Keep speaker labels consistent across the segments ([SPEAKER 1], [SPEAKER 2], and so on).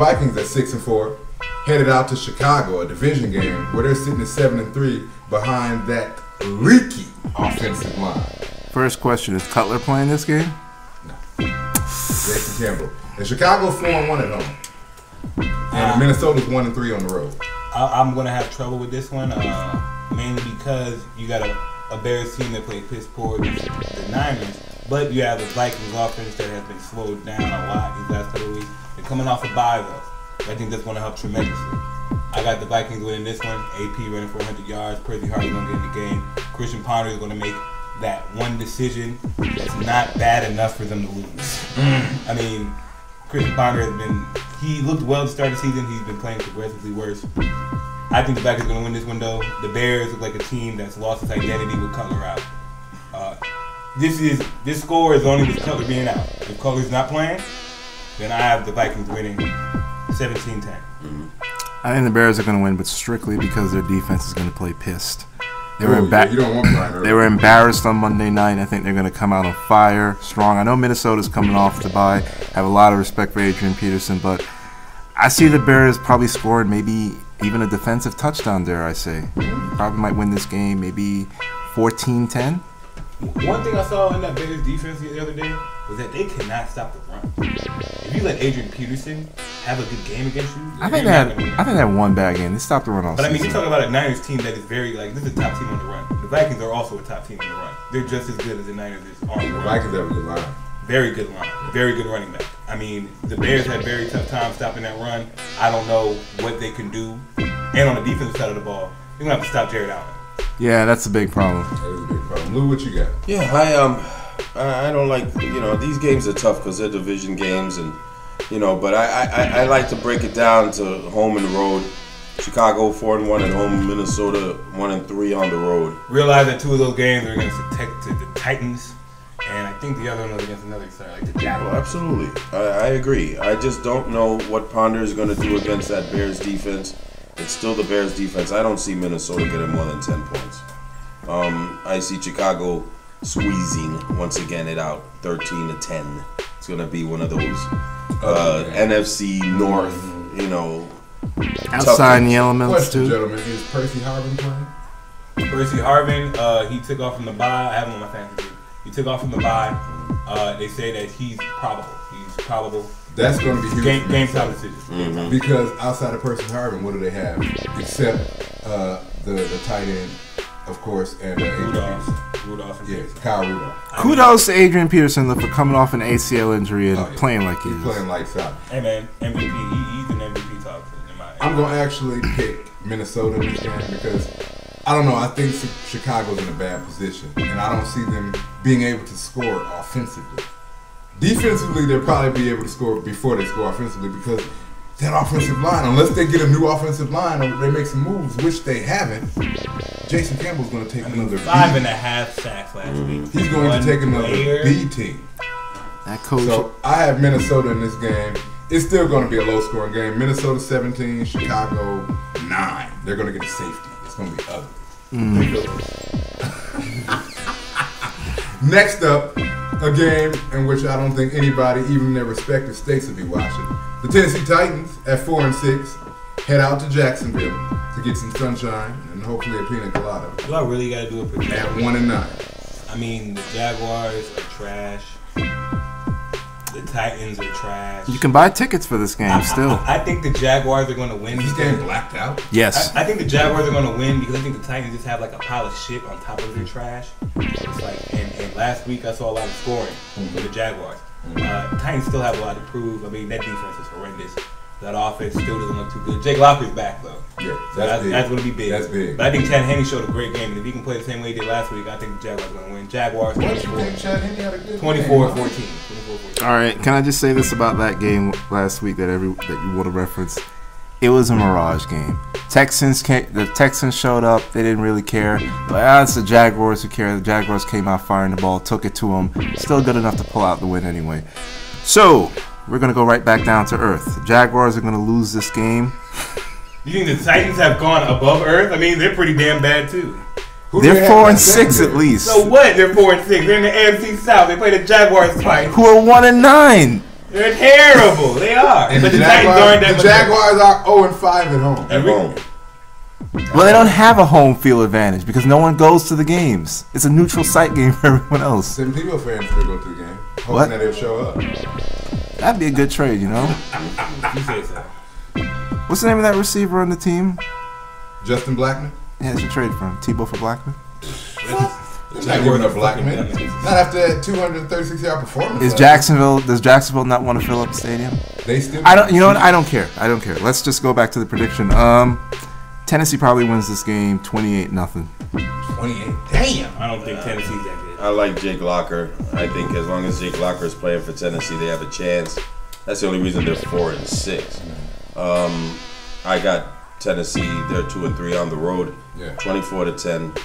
[SPEAKER 1] Vikings at 6-4, headed out to Chicago, a division game, where they're sitting at 7-3 behind that leaky offensive line.
[SPEAKER 2] First question, is Cutler playing this game?
[SPEAKER 1] No. Jason Campbell. And Chicago's 4-1 at home. And Minnesota's 1-3 on the road.
[SPEAKER 3] I'm going to have trouble with this one, mainly because you got a Bears team that played piss poor against the Niners, but you have the Vikings offense that has been slowed down a lot these last couple of weeks. They're coming off a bye, though. I think that's going to help tremendously. I got the Vikings winning this one. AP running for 100 yards. Percy Harvin's going to get in the game. Christian Ponder is going to make that one decision that's not bad enough for them to lose. I mean, Christian Ponder has been, he looked well to start the season. He's been playing progressively worse. I think the Vikings are going to win this one, though. The Bears look like a team that's lost its identity with Cutler out. This score is only with Cutler being out. If Cutler's not playing, then I have the Vikings winning 17-10.
[SPEAKER 2] I think the Bears are going to win, but strictly because their defense is going to play pissed. They were
[SPEAKER 1] you don't want Brian.
[SPEAKER 2] They were embarrassed on Monday night. I think they're going to come out on fire, strong. I know Minnesota's coming off the bye. Have a lot of respect for Adrian Peterson, but I see the Bears probably scoring maybe even a defensive touchdown, dare I say. Probably might win this game, maybe 14-10.
[SPEAKER 3] One thing I saw in that Bears defense the other day was that they cannot stop the run. If you let Adrian Peterson have a good game against you,
[SPEAKER 2] I think they had one bad game. They stopped the run all
[SPEAKER 3] But I mean,
[SPEAKER 2] season.
[SPEAKER 3] you're talking about a Niners team that is very, like, this is a top team on the run. The Vikings are also a top team on the run. They're just as good as the Niners is on the
[SPEAKER 1] The
[SPEAKER 3] run.
[SPEAKER 1] Vikings have a good line.
[SPEAKER 3] Very good line. Very good running back. I mean, the Bears had very tough time stopping that run. I don't know what they can do. And on the defensive side of the ball, they're going to have to stop Jared Allen.
[SPEAKER 2] Yeah, that's a big problem.
[SPEAKER 1] That is a big problem. Lou, what you got?
[SPEAKER 4] Yeah, I don't like, these games are tough because they're division games, and but I like to break it down to home and road. Chicago 4-1 at home, Minnesota 1-3 on the road.
[SPEAKER 3] Realize that two of those games are against the Titans, and I think the other one was against another side, like the Jaguars.
[SPEAKER 4] Well, absolutely, I agree. I just don't know what Ponder is going to do against that Bears defense. It's still the Bears defense. I don't see Minnesota getting more than 10 points. I see Chicago squeezing once again it out 13-10. It's gonna be one of those NFC North,
[SPEAKER 2] Outside in the elements
[SPEAKER 1] Question,
[SPEAKER 2] too.
[SPEAKER 1] gentlemen, is Percy Harvin playing?
[SPEAKER 3] Percy Harvin, he took off from the bye. I have him on my fantasy team. He took off from the bye. They say that he's probable.
[SPEAKER 1] That's going to be huge.
[SPEAKER 3] Game time decision.
[SPEAKER 4] Mm-hmm.
[SPEAKER 1] Because outside of Percy Harvin, what do they have? Except the tight end, of course, and
[SPEAKER 3] Rudolph.
[SPEAKER 1] Yes, Kyle Rudolph.
[SPEAKER 2] Kudos to Adrian Peterson for coming off an ACL injury and playing like he
[SPEAKER 1] He's
[SPEAKER 2] is.
[SPEAKER 1] playing lights out.
[SPEAKER 3] Hey man, MVP. He's an MVP talk in my.
[SPEAKER 1] I'm going to actually pick Minnesota in this game because, I don't know, I think Chicago's in a bad position. And I don't see them being able to score offensively. Defensively, they'll probably be able to score before they score offensively because that offensive line, unless they get a new offensive line or they make some moves, which they haven't, Jason Campbell's going to take another
[SPEAKER 3] 5.5 sacks last week.
[SPEAKER 1] He's going to take another B team.
[SPEAKER 2] That coach.
[SPEAKER 1] So I have Minnesota in this game. It's still going to be a low-scoring game. Minnesota 17, Chicago 9. They're going to get a safety. It's going to be ugly. Next up, a game in which I don't think anybody, even in their respective states, will be watching. The Tennessee Titans at 4-6 head out to Jacksonville to get some sunshine and hopefully a pina colada.
[SPEAKER 3] Do I really got to do it for
[SPEAKER 1] At 1-9.
[SPEAKER 3] I mean, the Jaguars are trash. The Titans are trash.
[SPEAKER 2] You can buy tickets for this game still.
[SPEAKER 3] I think the Jaguars are going to win.
[SPEAKER 1] This game blacked out.
[SPEAKER 2] Yes.
[SPEAKER 3] I think the Jaguars are going to win because I think the Titans just have like a pile of shit on top of their trash. It's like, and last week I saw a lot of scoring for the Jaguars. Titans still have a lot to prove. I mean, that defense is horrendous. That offense still doesn't look too good. Jake Locker's back though.
[SPEAKER 1] Yeah,
[SPEAKER 3] That's going to be big.
[SPEAKER 1] That's big.
[SPEAKER 3] But I think Chad Henne showed a great game, and if he can play the same way he did last week, I think the Jaguars are going to win. Jaguars 24-14.
[SPEAKER 2] All right. Can I just say this about that game last week that you want to reference? It was a mirage game. The Texans showed up. They didn't really care. It's the Jaguars who care. The Jaguars came out firing the ball, took it to them. Still good enough to pull out the win anyway. So we're going to go right back down to earth. The Jaguars are going to lose this game.
[SPEAKER 3] You think the Titans have gone above earth? I mean, they're pretty damn bad too.
[SPEAKER 2] They're 4-6 at least.
[SPEAKER 3] So what? They're 4-6. They're in the AFC South. They play the Jaguars twice.
[SPEAKER 2] Who are 1-9.
[SPEAKER 3] They're terrible. They are.
[SPEAKER 1] And
[SPEAKER 3] But
[SPEAKER 1] the
[SPEAKER 3] Titans aren't that
[SPEAKER 1] Jaguars are 0-5 at home.
[SPEAKER 4] At home.
[SPEAKER 2] Well, they don't have a home field advantage because no one goes to the games. It's a neutral site game for everyone else.
[SPEAKER 1] Some people fans will go to the game, hoping
[SPEAKER 2] What?
[SPEAKER 1] that they'll show up.
[SPEAKER 2] That'd be a good trade, you know?
[SPEAKER 3] You say so.
[SPEAKER 2] What's the name of that receiver on the team?
[SPEAKER 1] Justin Blackman?
[SPEAKER 2] Yeah, it's a trade from Tebow for Blackman.
[SPEAKER 1] They're not giving up Blackman. Not after that 236-yard performance.
[SPEAKER 2] Does Jacksonville not want to fill up the stadium?
[SPEAKER 1] They still.
[SPEAKER 2] I don't. You know what? I don't care. Let's just go back to the prediction. Tennessee probably wins this game 28-0.
[SPEAKER 1] 28. Damn.
[SPEAKER 3] I don't think Tennessee's that good.
[SPEAKER 4] I like Jake Locker. I think as long as Jake Locker is playing for Tennessee, they have a chance. That's the only reason they're 4-6. I got Tennessee. They're 2-3 on the road.
[SPEAKER 1] Yeah.
[SPEAKER 4] 24-10,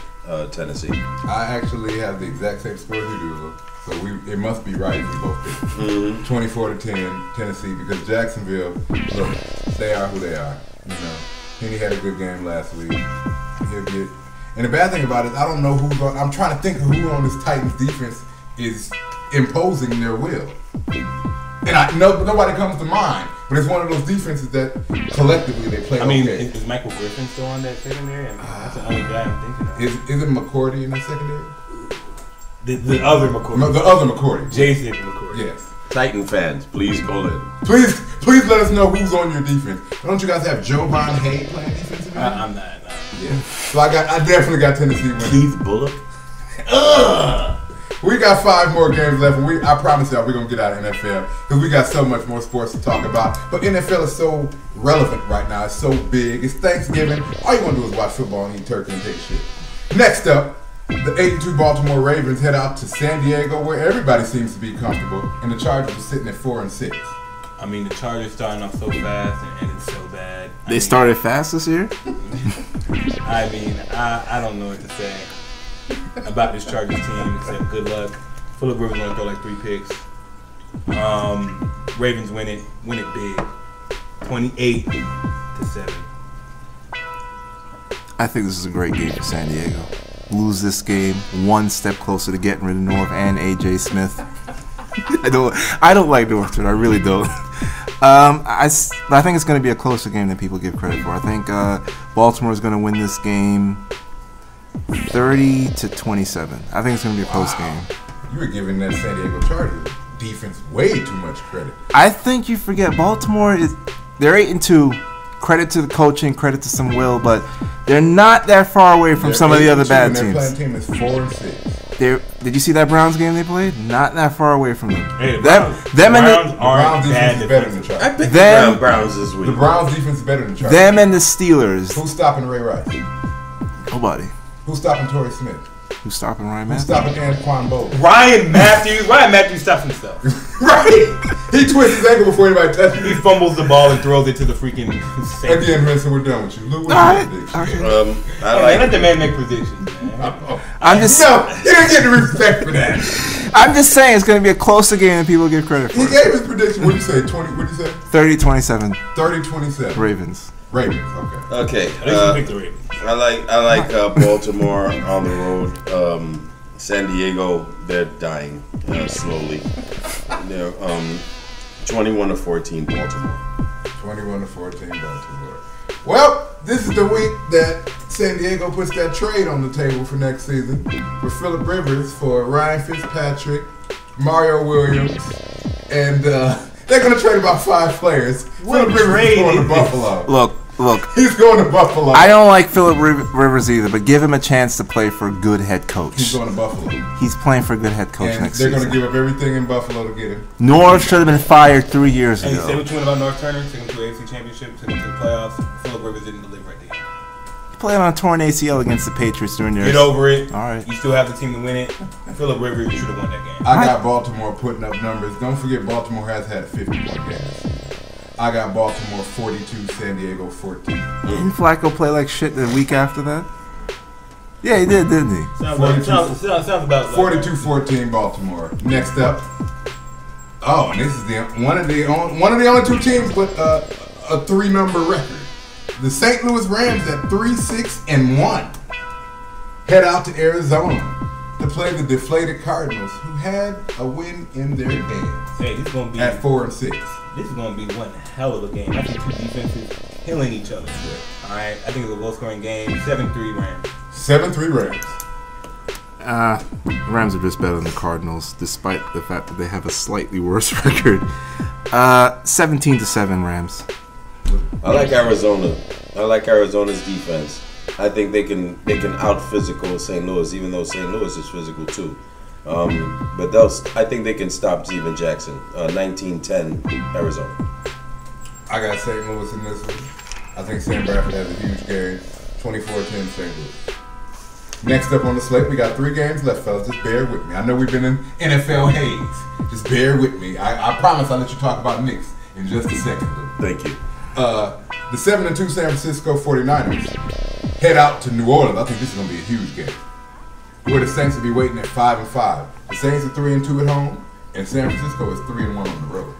[SPEAKER 4] Tennessee.
[SPEAKER 1] I actually have the exact same score as you do, so it must be right if we both pick 24-10 Tennessee because Jacksonville, look, they are who they are. You know, Penny had a good game last week. He'll get. And the bad thing about it, I don't know who's on. I'm trying to think of who on this Titans defense is imposing their will. And nobody comes to mind. But it's one of those defenses that collectively they play.
[SPEAKER 3] I mean,
[SPEAKER 1] okay.
[SPEAKER 3] is Michael Griffin still on that secondary? I mean, that's the only guy I'm thinking of.
[SPEAKER 1] Is it McCourty in the secondary?
[SPEAKER 3] The other McCourty.
[SPEAKER 1] No, the other McCourty.
[SPEAKER 3] Jason McCourty.
[SPEAKER 1] Yes.
[SPEAKER 4] Titan fans, please call in.
[SPEAKER 1] Please let us know who's on your defense. Don't you guys have Jovan Hay playing defensive end?
[SPEAKER 3] I'm not.
[SPEAKER 1] Yeah. So I definitely got Tennessee winning.
[SPEAKER 4] Keith Bullock.
[SPEAKER 1] We got 5 more games left, and I promise y'all we're gonna get out of NFL because we got so much more sports to talk about. But NFL is so relevant right now. It's so big. It's Thanksgiving. All you wanna do is watch football and eat turkey and take a shit. Next up, the 8-2 Baltimore Ravens head out to San Diego, where everybody seems to be comfortable, and the Chargers are sitting at 4-6.
[SPEAKER 3] I mean, the Chargers starting off so fast and it's so bad.
[SPEAKER 2] They started fast this year?
[SPEAKER 3] I mean, I don't know what to say about this Chargers team except good luck. Phillip Rivers gonna throw like 3 picks. Ravens win it big, 28-7.
[SPEAKER 2] I think this is a great game for San Diego. Lose this game, one step closer to getting rid of North and AJ Smith. I don't like Northwood. I really don't. I think it's going to be a closer game than people give credit for. I think Baltimore is going to win this game 30-27. I think it's going to be a close game.
[SPEAKER 1] You were giving that San Diego Chargers defense way too much credit.
[SPEAKER 2] I think you forget Baltimore they're 8-2. Credit to the coaching, credit to some will, but they're not that far away from some of the other bad teams.
[SPEAKER 1] Their playing team is 4-6.
[SPEAKER 2] Did you see that Browns game they played? Not that far away from them.
[SPEAKER 3] Hey, the
[SPEAKER 1] Browns defense is better than the Chargers.
[SPEAKER 4] I picked the Browns this week.
[SPEAKER 1] The Browns defense is better than the Chargers.
[SPEAKER 2] Them and the Steelers.
[SPEAKER 1] Who's stopping Ray Rice?
[SPEAKER 2] Nobody.
[SPEAKER 1] Who's stopping Torrey Smith?
[SPEAKER 2] Who's stopping Ryan
[SPEAKER 1] Who's
[SPEAKER 2] Matthews?
[SPEAKER 1] stopping Anquan Boldin?
[SPEAKER 3] Ryan Matthews stops himself.
[SPEAKER 1] Right! He twists his ankle before anybody touches
[SPEAKER 3] He
[SPEAKER 1] him.
[SPEAKER 3] fumbles the ball and throws it to the freaking
[SPEAKER 1] At the end, Vincent, we're done with you. Lou,
[SPEAKER 2] Alright.
[SPEAKER 1] what's
[SPEAKER 2] Okay.
[SPEAKER 3] let the man make predictions, man.
[SPEAKER 2] I'm just
[SPEAKER 1] No, he didn't get the respect for that.
[SPEAKER 2] I'm just saying it's going to be a closer game than people give credit
[SPEAKER 1] He
[SPEAKER 2] for.
[SPEAKER 1] gave his prediction. What did you say? 20? What did you say?
[SPEAKER 2] 30-27
[SPEAKER 1] 30-27.
[SPEAKER 2] Ravens.
[SPEAKER 1] Ravens. Okay.
[SPEAKER 4] Okay.
[SPEAKER 3] At least you picked the Ravens.
[SPEAKER 4] I like Baltimore on the road. San Diego, they're dying slowly. They're 21-14 Baltimore.
[SPEAKER 1] 21-14 Baltimore. Well, this is the week that San Diego puts that trade on the table for next season for Phillip Rivers for Ryan Fitzpatrick, Mario Williams, and they're going to trade about 5 players. Phillip Rivers is going to Buffalo.
[SPEAKER 2] Look.
[SPEAKER 1] He's going to Buffalo.
[SPEAKER 2] I don't like Phillip Rivers either, but give him a chance to play for a good head coach.
[SPEAKER 1] He's going to Buffalo.
[SPEAKER 2] He's playing for a good head coach
[SPEAKER 1] And
[SPEAKER 2] next
[SPEAKER 1] they're
[SPEAKER 2] season.
[SPEAKER 1] going to give up everything in Buffalo to get him.
[SPEAKER 2] North should have been fired 3 years
[SPEAKER 3] Hey, say
[SPEAKER 2] ago.
[SPEAKER 3] what you want about North Turner. Took him to the AFC Championship, took him to the playoffs. Phillip Rivers didn't deliver at the end.
[SPEAKER 2] He played on a torn ACL against the Patriots during their...
[SPEAKER 3] Get over it.
[SPEAKER 2] All right.
[SPEAKER 3] You still have the team to win it. Phillip Rivers should have won that game.
[SPEAKER 1] I got Baltimore putting up numbers. Don't forget Baltimore has had a 50-point game. I got Baltimore 42, San Diego 14.
[SPEAKER 2] Didn't Flacco play like shit the week after that? Yeah, he did, didn't he?
[SPEAKER 3] Sounds about
[SPEAKER 1] 42-14 Baltimore. Next up. Oh, and this is one of the only 2 teams with a 3-number record. The St. Louis Rams at 3-6-1 head out to Arizona to play the deflated Cardinals, who had a win in their hands.
[SPEAKER 3] Hey, this is gonna be
[SPEAKER 1] at 4-6.
[SPEAKER 3] This is gonna be one hell of a game. I think two defenses killing each other. All right, I think it's a low-scoring game. 7-3 Rams.
[SPEAKER 1] 7-3 Rams.
[SPEAKER 2] Rams are just better than the Cardinals, despite the fact that they have a slightly worse record. 17-7 Rams.
[SPEAKER 4] I like Arizona. I like Arizona's defense. I think they can out physical St. Louis, even though St. Louis is physical too. But I think they can stop Steven Jackson. 19-10 Arizona.
[SPEAKER 1] I got St. Louis in this one. I think Sam Bradford has a huge game. 24-10 St. Louis. Next up on the slate, we got 3 games left, fellas. Just bear with me. I know we've been in NFL haze. Just bear with me. I promise I'll let you talk about Knicks in just a second, Lou.
[SPEAKER 4] Thank you.
[SPEAKER 1] The 7-2 San Francisco 49ers head out to New Orleans. I think this is going to be a huge game, where the Saints will be waiting at 5-5. The Saints are 3-2 at home, and San Francisco is 3-1 on the road.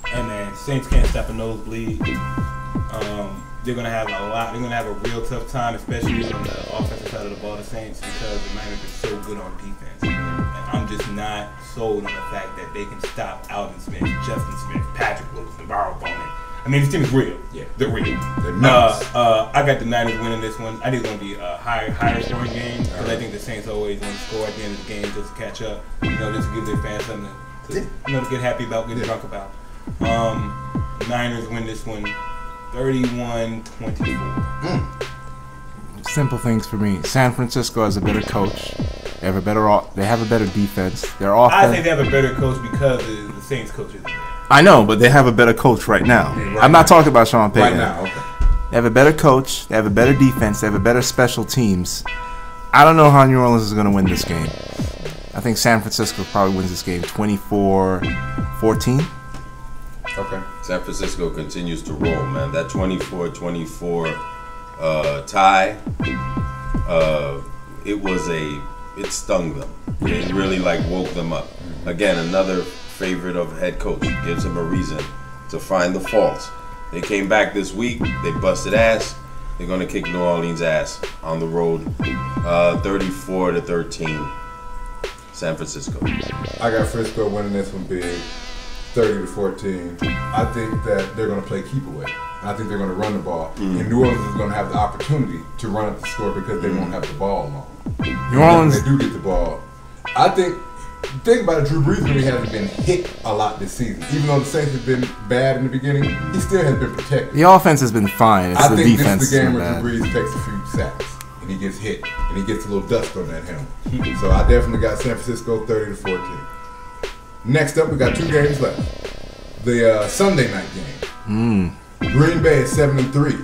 [SPEAKER 3] Hey man, Saints can't stop a nosebleed. They're gonna have a lot. They're gonna have a real tough time, especially on the offensive side of the ball, the Saints, because the Niners are so good on defense. And I'm just not sold on the fact that they can stop Alvin Smith, Justin Smith, Patrick Wilson, Barrow Bowman. I mean, this team is real. Yeah, they're real.
[SPEAKER 1] They're nuts.
[SPEAKER 3] I got the Niners winning this one. I think it's gonna be a higher scoring game because I think the Saints always want to score at the end of the game just to catch up. You know, just to give their fans something to get happy about, get drunk about. Niners win this one 31-24.
[SPEAKER 2] Simple things for me. San Francisco has a better coach. They have a better defense. Their offense.
[SPEAKER 3] I think they have a better coach because the Saints coach isn't there.
[SPEAKER 2] I know, but they have a better coach right now. I'm not talking about Sean Payton.
[SPEAKER 1] Right now, okay.
[SPEAKER 2] They have a better coach. They have a better defense. They have a better special teams. I don't know how New Orleans is going to win this game. I think San Francisco probably wins this game 24-14.
[SPEAKER 1] Okay.
[SPEAKER 4] San Francisco continues to roll, man. That 24-24 tie, it stung them. It really woke them up. Again, another favorite of head coach. Gives them a reason to find the faults. They came back this week. They busted ass. They're going to kick New Orleans' ass on the road. 34-13 San Francisco.
[SPEAKER 1] I got Frisco winning this one big. 30-14. I think that they're going to play keep away. I think they're going to run the ball. And New Orleans is going to have the opportunity to run up the score because they won't have the ball long.
[SPEAKER 2] New Orleans.
[SPEAKER 1] They do get the ball. I think about it, Drew Brees really hasn't been hit a lot this season. Even though the Saints have been bad in the beginning, he still has been protected.
[SPEAKER 2] The offense has been fine. It's the
[SPEAKER 1] think
[SPEAKER 2] defense
[SPEAKER 1] this is the game where
[SPEAKER 2] bad.
[SPEAKER 1] Drew Brees takes a few sacks and he gets hit and he gets a little dust on that helmet. So I definitely got San Francisco 30-14. Next up, we got 2 games left. The Sunday night game. Green Bay is 7-3.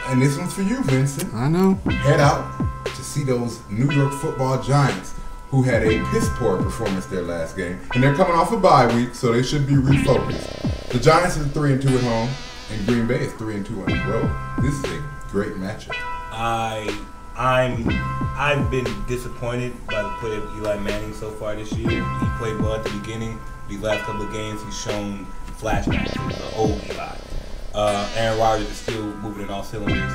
[SPEAKER 1] And this one's for you, Vincent.
[SPEAKER 2] I know.
[SPEAKER 1] Head out to see those New York Football Giants, who had a piss-poor performance their last game. And they're coming off a bye week, so they should be refocused. The Giants are 3-2 at home, and Green Bay is 3-2 on the road. This is a great matchup.
[SPEAKER 3] I've been disappointed by the play of Eli Manning so far this year. He played well at the beginning. The last couple of games, he's shown flashbacks of the old Eli. Aaron Rodgers is still moving in all cylinders.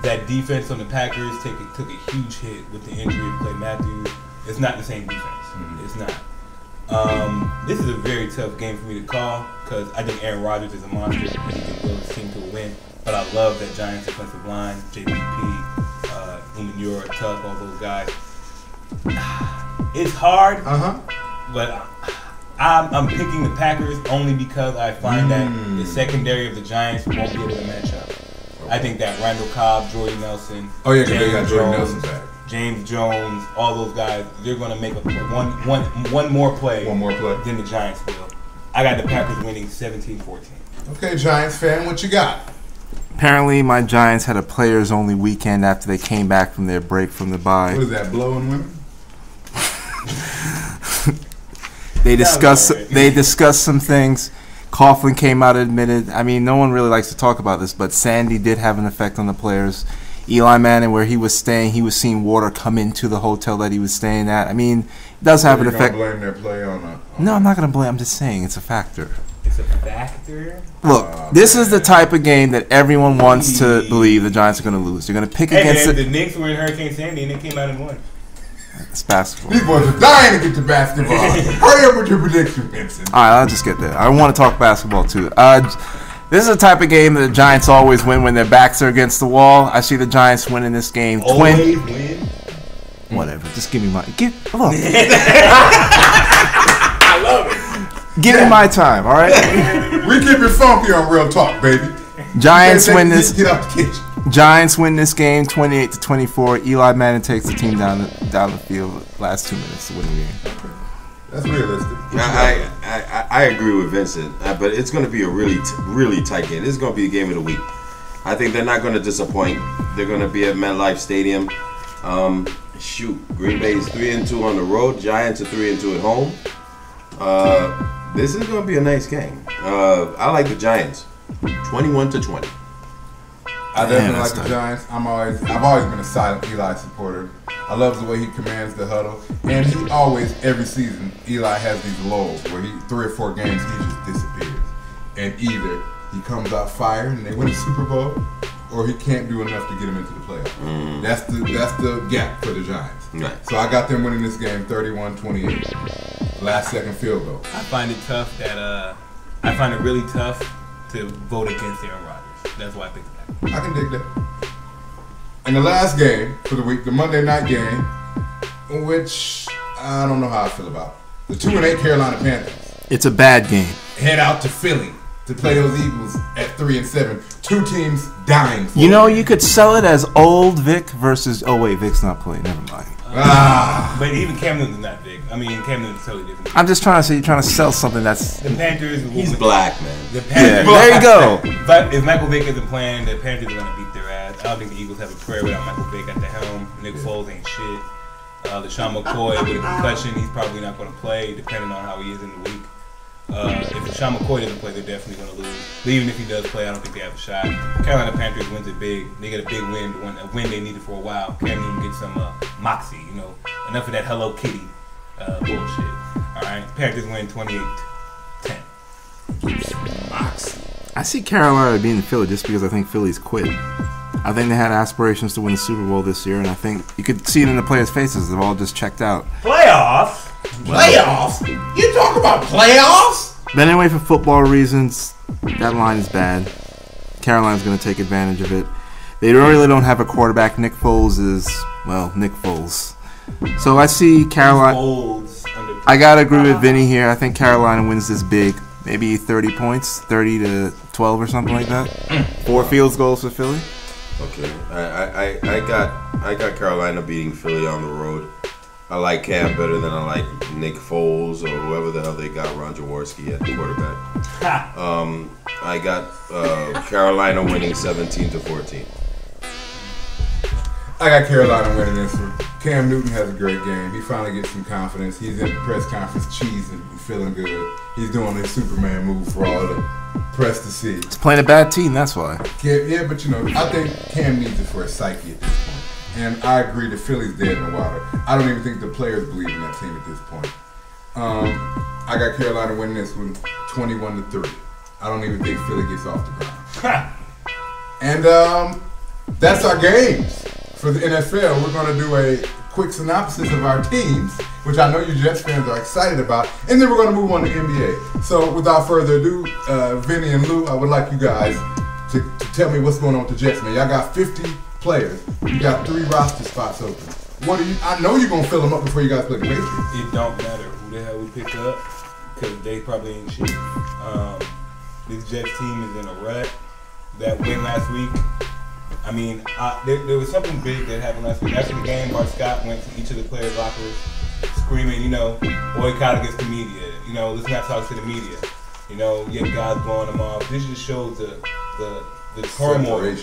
[SPEAKER 3] That defense on the Packers took a huge hit with the injury of Clay Matthews. It's not the same defense. It's not. This is a very tough game for me to call because I think Aaron Rodgers is a monster and he can build his team to a win. But I love that Giants defensive line, JPP, Umenyiora, Tuck, all those guys. It's hard, but I'm picking the Packers only because I find that the secondary of the Giants won't be able to match up. I think that Randall Cobb, Jordy Nelson,
[SPEAKER 1] James they got Jordy Nelson back.
[SPEAKER 3] James Jones, all those guys, they're going to make one more play than the Giants will. I got the Packers winning 17-14.
[SPEAKER 1] Okay, Giants fan, what you got?
[SPEAKER 2] Apparently, my Giants had a players-only weekend after they came back from their break from the bye.
[SPEAKER 1] What is that, blowing women?
[SPEAKER 2] They discussed some things. Coughlin came out and admitted. I mean, no one really likes to talk about this, but Sandy did have an effect on the players. Eli Manning, where he was staying, he was seeing water come into the hotel that he was staying at. I mean, it does have an effect.
[SPEAKER 1] You're going to blame their play on
[SPEAKER 2] No, I'm not going to blame. I'm just saying it's a factor.
[SPEAKER 3] It's a factor?
[SPEAKER 2] Look, this is the type of game that everyone wants to believe the Giants are going to lose. They're going to pick against
[SPEAKER 3] the Knicks were in Hurricane Sandy and they came out and won.
[SPEAKER 2] It's basketball.
[SPEAKER 1] These boys are dying to get to basketball. Hurry up with your prediction, Vincent.
[SPEAKER 2] All right, I'll just get there. I want to talk basketball too. This is a type of game that the Giants always win when their backs are against the wall. I see the Giants winning this game.
[SPEAKER 3] Always win.
[SPEAKER 2] Whatever. Just give me my look.
[SPEAKER 3] I love it.
[SPEAKER 2] Give me my time, all right?
[SPEAKER 1] We keep it funky on Real Talk, baby.
[SPEAKER 2] Giants win this.
[SPEAKER 1] Get out the kitchen.
[SPEAKER 2] Giants win this game 28-24. Eli Manning takes the team down the field last 2 minutes to win the game.
[SPEAKER 1] That's realistic.
[SPEAKER 4] I agree with Vincent, but it's going to be a really tight game. This is going to be the game of the week. I think they're not going to disappoint. They're going to be at MetLife Stadium. Green Bay is 3-2 on the road. Giants are 3-2 at home. This is going to be a nice game. I like the Giants, 21-20.
[SPEAKER 1] I definitely like the Giants. I've always been a silent Eli supporter. I love the way he commands the huddle, and he always, every season, Eli has these lulls where 3 or 4 games he just disappears, and either he comes out firing and they win the Super Bowl, or he can't do enough to get him into the playoffs. That's the gap for the Giants.
[SPEAKER 4] Right.
[SPEAKER 1] So I got them winning this game 31-28. Last second field goal.
[SPEAKER 3] I find it really tough to vote against Aaron Rodgers. That's why I think that.
[SPEAKER 1] I can dig that. And the last game for the week, the Monday night game, which I don't know how I feel about. The 2-8 Carolina Panthers
[SPEAKER 2] It's a bad game.
[SPEAKER 1] head out to Philly to play those Eagles at 3-7. 2 teams dying for
[SPEAKER 2] You know,
[SPEAKER 1] it.
[SPEAKER 2] you could sell it as old Vic versus. Oh wait, Vic's not playing. Never mind.
[SPEAKER 3] But even Cam Newton's not big. I mean, Cam Newton's totally different.
[SPEAKER 2] I'm just trying to say you're trying to sell something that's.
[SPEAKER 3] The Panthers.
[SPEAKER 4] He's black, man.
[SPEAKER 3] The
[SPEAKER 2] Yeah,
[SPEAKER 3] Panthers.
[SPEAKER 2] there you go.
[SPEAKER 3] But if Michael Vick isn't playing, the Panthers are gonna beat their ass. I don't think the Eagles have a prayer without Michael Vick at the helm. Nick Foles ain't shit. LaShawn McCoy with a concussion, he's probably not gonna play, depending on how he is in the week. If LaShawn McCoy doesn't play, they're definitely gonna lose. But even if he does play, I don't think they have a shot. Carolina Panthers wins it big. They get a big win, a win they needed for a while. Cam Newton gets some moxie, you know. Enough of that Hello Kitty bullshit. All right, Panthers win 28-10.
[SPEAKER 1] Moxie.
[SPEAKER 2] I see Carolina beating Philly just because I think Philly's quit. I think they had aspirations to win the Super Bowl this year, and I think you could see it in the players' faces. They've all just checked out.
[SPEAKER 3] Playoffs?
[SPEAKER 1] Playoffs? You talk about playoffs?
[SPEAKER 2] But anyway, for football reasons, that line is bad. Carolina's going to take advantage of it. They really don't have a quarterback. Nick Foles is, well, Nick Foles. So I see Carolina. I got to agree with Vinny here. I think Carolina wins this big. Maybe 30 points, 30-12 or something like that. 4 field goals for Philly.
[SPEAKER 4] Okay, I got Carolina beating Philly on the road. I like Cam better than I like Nick Foles or whoever the hell they got, Ron Jaworski at the quarterback. I got Carolina winning 17-14.
[SPEAKER 1] I got Carolina winning this one. Cam Newton has a great game. He finally gets some confidence. He's in the press conference cheesing and feeling good. He's doing his Superman move for all the press to see.
[SPEAKER 2] He's playing a bad team, that's why.
[SPEAKER 1] Yeah, but you know, I think Cam needs it for his psyche at this point. And I agree that Philly's dead in the water. I don't even think the players believe in that team at this point. I got Carolina winning this one 21-3. I don't even think Philly gets off the ground. And that's our games. For the NFL, we're going to do a quick synopsis of our teams, which I know you Jets fans are excited about, and then we're going to move on to NBA. So without further ado, Vinny and Lou, I would like you guys to tell me what's going on with the Jets, man. Y'all got 50 players. You got 3 roster spots open. I know you're going to fill them up before you guys play the Patriots.
[SPEAKER 3] It don't matter who the hell we pick up, because they probably ain't shit. This Jets team is in a rut. That win last week, I mean, there was something big that happened last week. After the game, Bart Scott went to each of the players' lockers screaming, you know, boycott against the media. You know, let's not talk to the media. You know, yet guys blowing them off. This just shows the turmoil. The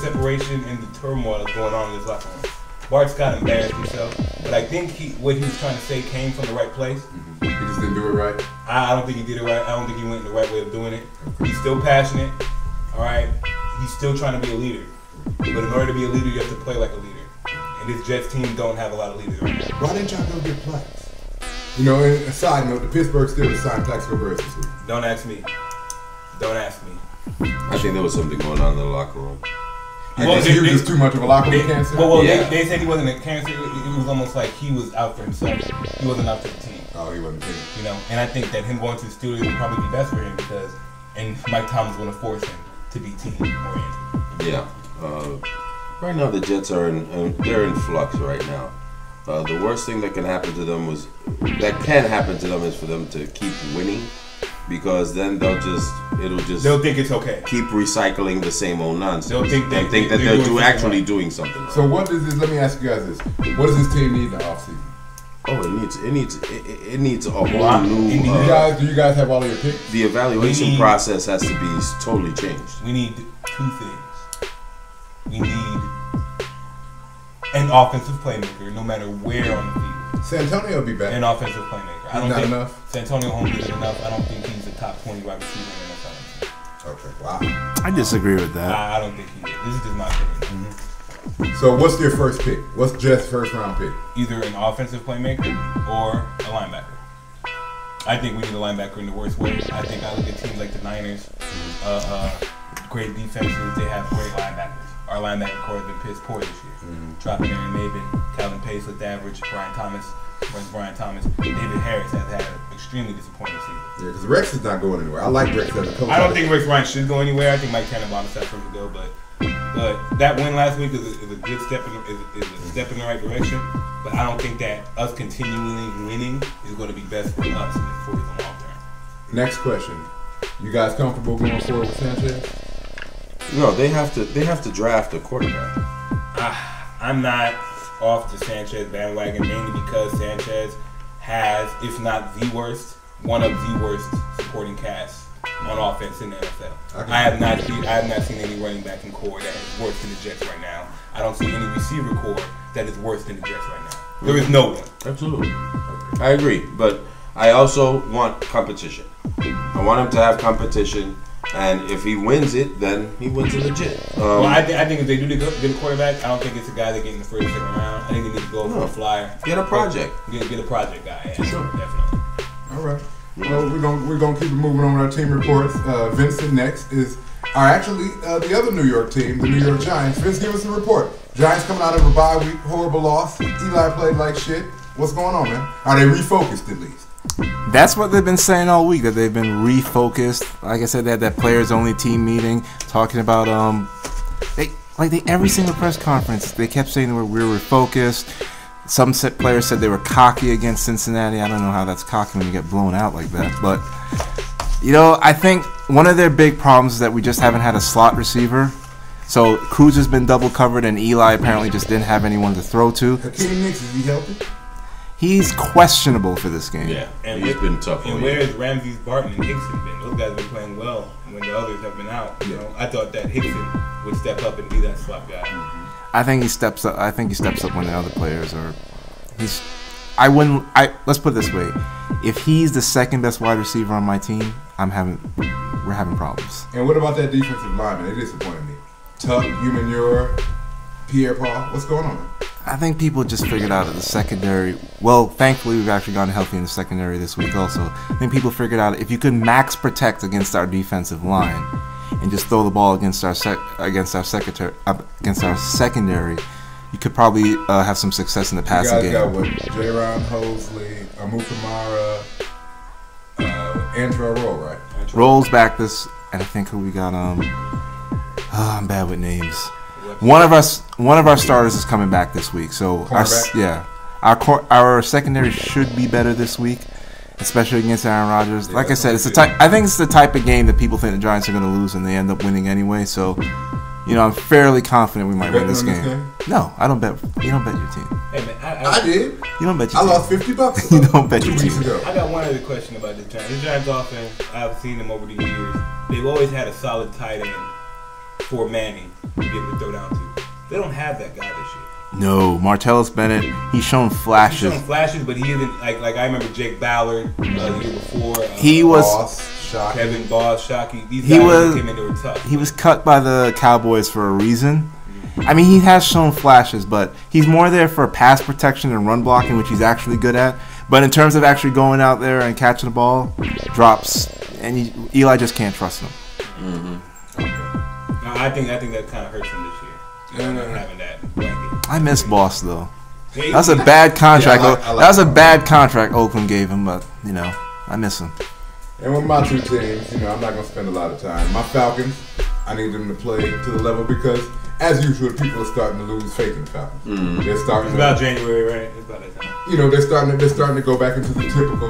[SPEAKER 3] separation and the turmoil that's going on in this locker room. Bart Scott embarrassed himself, but I think what he was trying to say came from the right place.
[SPEAKER 1] He just didn't do it right?
[SPEAKER 3] I don't think he did it right. I don't think he went in the right way of doing it. He's still passionate, all right? He's still trying to be a leader. But in order to be a leader, you have to play like a leader. And this Jets team don't have a lot of leaders right now.
[SPEAKER 1] Why didn't y'all go get Plax? You know, and a side note, the Pittsburgh Steelers signed Plaxico Burress this week.
[SPEAKER 3] Don't ask me. Don't ask me.
[SPEAKER 4] I think there was something going on in the locker room.
[SPEAKER 1] He was just too much of a locker room cancer?
[SPEAKER 3] Well, they said he wasn't a cancer. It was almost like he was out for himself. He wasn't out for the team.
[SPEAKER 1] Oh, he wasn't team.
[SPEAKER 3] You know, and I think that him going to the studio would probably be best for him because, and Mike Tomlin's going to force him to be team oriented.
[SPEAKER 4] Yeah. Right now the Jets are they're in flux right now. The worst thing that can happen to them is for them to keep winning, because then they'll
[SPEAKER 3] think it's okay.
[SPEAKER 4] Keep recycling the same old nonsense.
[SPEAKER 3] They'll think
[SPEAKER 4] that they're actually doing something.
[SPEAKER 1] So what does this? Let me ask you guys this: what does this team need in the offseason?
[SPEAKER 4] Oh, it needs a whole new.
[SPEAKER 1] Do you guys have all of your picks?
[SPEAKER 4] The evaluation process has to be totally changed.
[SPEAKER 3] We need two things. We need an offensive playmaker, no matter where on the field.
[SPEAKER 1] Santonio will be back.
[SPEAKER 3] An offensive playmaker. I don't
[SPEAKER 1] not
[SPEAKER 3] think
[SPEAKER 1] enough.
[SPEAKER 3] Santonio Holmes isn't enough. I don't think he's a top 20 wide receiver in the NFL.
[SPEAKER 1] Okay, wow.
[SPEAKER 2] I disagree with that.
[SPEAKER 3] I don't think he is. This is just my opinion.
[SPEAKER 1] So what's your first pick? What's Jets' first round pick?
[SPEAKER 3] Either an offensive playmaker or a linebacker. I think we need a linebacker in the worst way. I think I look at teams like the Niners, great defenses. They have great linebackers. Our linebacker core has been piss poor this year. Dropping Aaron Maben, Calvin Pace with the average, Brian Thomas. David Harris has had an extremely disappointing season.
[SPEAKER 1] Yeah, because Rex is not going anywhere. I like Rex as a coach.
[SPEAKER 3] I don't think Rex Ryan should go anywhere. I think Mike Tannenbaum is set for him to go, but that win last week is a good step in the right direction. But I don't think that us continually winning is going to be best for us for the long term.
[SPEAKER 1] Next question: you guys comfortable going forward with Sanchez?
[SPEAKER 4] No, they have to draft a quarterback.
[SPEAKER 3] I'm not off the Sanchez bandwagon, mainly because Sanchez has, if not the worst, one of the worst supporting casts on offense in the NFL. I have not seen any running back in core that is worse than the Jets right now. I don't see any receiver core that is worse than the Jets right now. There is no one.
[SPEAKER 4] Absolutely. I agree, but I also want competition. I want him to have competition. And if he wins it, then he wins it legit.
[SPEAKER 3] Well, I think if they do get a quarterback, I don't think it's a guy that get in the first second round. I think they need to go for a flyer.
[SPEAKER 4] Get a project.
[SPEAKER 3] Get a project guy. Yeah,
[SPEAKER 4] sure.
[SPEAKER 3] Definitely.
[SPEAKER 1] All right. Well, we're gonna keep it moving on with our team reports. Vincent next are actually the other New York team, the New York Giants. Vince, give us a report. Giants coming out of a bye week, horrible loss. Eli played like shit. What's going on, man? Are they refocused at least?
[SPEAKER 2] That's what they've been saying all week, that they've been refocused. Like I said, they had that players-only team meeting talking about every single press conference, they kept saying we're refocused. Some players said they were cocky against Cincinnati. I don't know how that's cocky when you get blown out like that. But, I think one of their big problems is that we just haven't had a slot receiver. So Cruz has been double covered, and Eli apparently just didn't have anyone to throw to.
[SPEAKER 1] Hakeem Nicks, is he healthy?
[SPEAKER 2] He's questionable for this game.
[SPEAKER 4] Yeah, and he's been tough.
[SPEAKER 3] And where has Ramsey Barton and Hickson been? Those guys have been playing well when the others have been out. I thought that Hickson would step up and be that slot guy.
[SPEAKER 2] I think he steps up. I think he steps up when the other players are. Let's put it this way: if he's the second best wide receiver on my team, we're having problems.
[SPEAKER 1] And what about that defensive lineman? They disappointed me. Tuck, Umanure, Pierre-Paul. What's going on?
[SPEAKER 2] I think people just figured out that the secondary. Well, thankfully we've actually gotten healthy in the secondary this week. Also, I think people figured out if you could max protect against our defensive line and just throw the ball against our secondary, you could probably have some success in the passing game.
[SPEAKER 1] You guys got what? Jaron Hosley, Amukamara, Andrew Roll, right?
[SPEAKER 2] Rolls back this, and I think who we got. I'm bad with names. One of our starters is coming back this week, so our secondary should be better this week, especially against Aaron Rodgers.
[SPEAKER 1] Yeah,
[SPEAKER 2] like I said, I think it's the type of game that people think the Giants are going to lose, and they end up winning anyway. So, I'm fairly confident we might win this game. No, I don't bet. You don't bet your team.
[SPEAKER 3] Hey man,
[SPEAKER 1] I did.
[SPEAKER 2] You don't bet your team.
[SPEAKER 1] I lost $50.
[SPEAKER 2] You don't bet your
[SPEAKER 1] 2 weeks
[SPEAKER 2] team.
[SPEAKER 1] ago.
[SPEAKER 3] I got one other question about the Giants. The Giants offense, I've seen them over the years. They've always had a solid tight end for Manning to be able to throw down to. They don't have that guy this year.
[SPEAKER 2] No, Martellus Bennett. He's shown flashes.
[SPEAKER 3] He's shown flashes, but he isn't like I remember Jake Ballard the year before.
[SPEAKER 2] He was
[SPEAKER 3] Kevin Boss, Shockey. These guys came in, they were tough.
[SPEAKER 2] He was cut by the Cowboys for a reason. I mean, he has shown flashes, but he's more there for pass protection and run blocking, which he's actually good at. But in terms of actually going out there and catching the ball, drops, and Eli just can't trust him.
[SPEAKER 3] I think that kind of hurts him this year. having that blanket.
[SPEAKER 2] I miss Boss though.
[SPEAKER 3] They-
[SPEAKER 2] That's a bad contract.
[SPEAKER 1] Yeah, I like
[SPEAKER 2] That was a
[SPEAKER 1] Boss.
[SPEAKER 2] bad contract Oakland gave him, but I miss him.
[SPEAKER 1] And with my two teams, I'm not going to spend a lot of time. My Falcons, I need them to play to the level because, as usual, people are starting to lose faith in the Falcons. They're starting
[SPEAKER 3] It's about January, right? It's about that time.
[SPEAKER 1] they're starting to go back into the typical,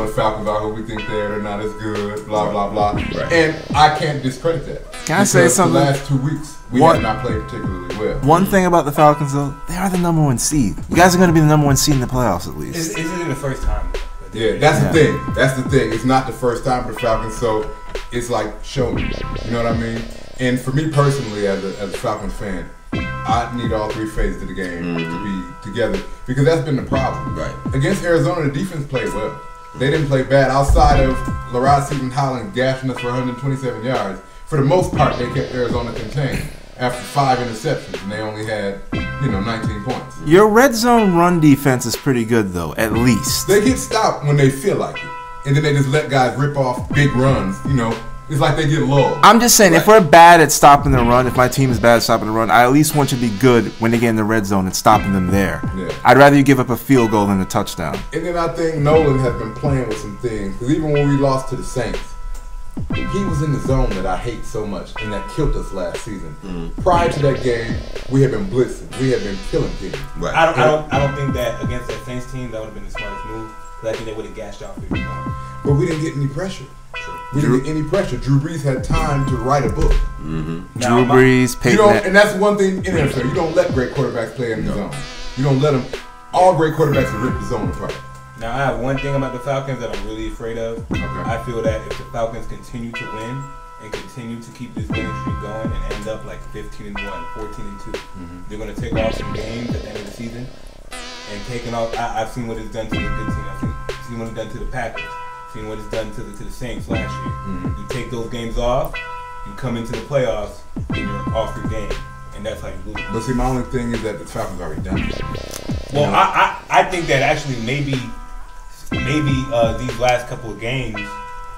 [SPEAKER 1] the Falcons are who we think they're not as good, blah, blah, blah.
[SPEAKER 4] Right.
[SPEAKER 1] And I can't discredit that.
[SPEAKER 2] Can I say
[SPEAKER 1] Because
[SPEAKER 2] something?
[SPEAKER 1] The last 2 weeks, we
[SPEAKER 2] What?
[SPEAKER 1] have not played particularly well.
[SPEAKER 2] One thing about the Falcons though, they are the number 1 seed. You guys are going to be the number 1 seed in the playoffs at least.
[SPEAKER 3] This isn't the first time.
[SPEAKER 1] Yeah, that's the thing. That's the thing. It's not the first time for the Falcons, so it's like, show me. You know what I mean? And for me personally, as a Falcons fan, I need all 3 phases of the game to be together because that's been the problem.
[SPEAKER 4] Right.
[SPEAKER 1] Against Arizona, the defense played well. They didn't play bad. Outside of Larod Seaton Holland gashing us for 127 yards, for the most part, they kept Arizona contained after 5 interceptions, and they only had 19 points.
[SPEAKER 2] Your red zone run defense is pretty good though, at least.
[SPEAKER 1] They get stopped when they feel like it, and then they just let guys rip off big runs. It's like they get lulled.
[SPEAKER 2] I'm just saying, if we're bad at stopping the run, if my team is bad at stopping the run, I at least want you to be good when they get in the red zone and stopping them there.
[SPEAKER 1] Yeah.
[SPEAKER 2] I'd rather you give up a field goal than a touchdown.
[SPEAKER 1] And then I think Nolan has been playing with some things. Because even when we lost to the Saints, he was in the zone that I hate so much and that killed us last season. Prior to that game, we had been blitzing. We had been killing teams.
[SPEAKER 4] Right.
[SPEAKER 3] I don't think that against that Saints team that would have been the smartest move. Because I think they would have gashed out 50 more.
[SPEAKER 1] But we didn't get any pressure. We didn't get any pressure. Drew Brees had time to write a book.
[SPEAKER 2] Drew Brees, Peyton.
[SPEAKER 1] And that's one thing in NFL. You don't let great quarterbacks play in the zone. You don't let them. All great quarterbacks will rip the zone apart.
[SPEAKER 3] Now, I have one thing about the Falcons that I'm really afraid of.
[SPEAKER 1] Okay.
[SPEAKER 3] I feel that if the Falcons continue to win and continue to keep this winning streak going and end up like 15-1, 14-2, they're going to take off some games at the end of the season and taking off. I've seen what it's done to the good team. I've seen what it's done to the Packers. Seen what it's done to the Saints last year. You take those games off, you come into the playoffs, and you're off your game, and that's how you lose.
[SPEAKER 1] But see, my only thing is that the Falcons already done it.
[SPEAKER 3] Well, I think that actually maybe these last couple of games,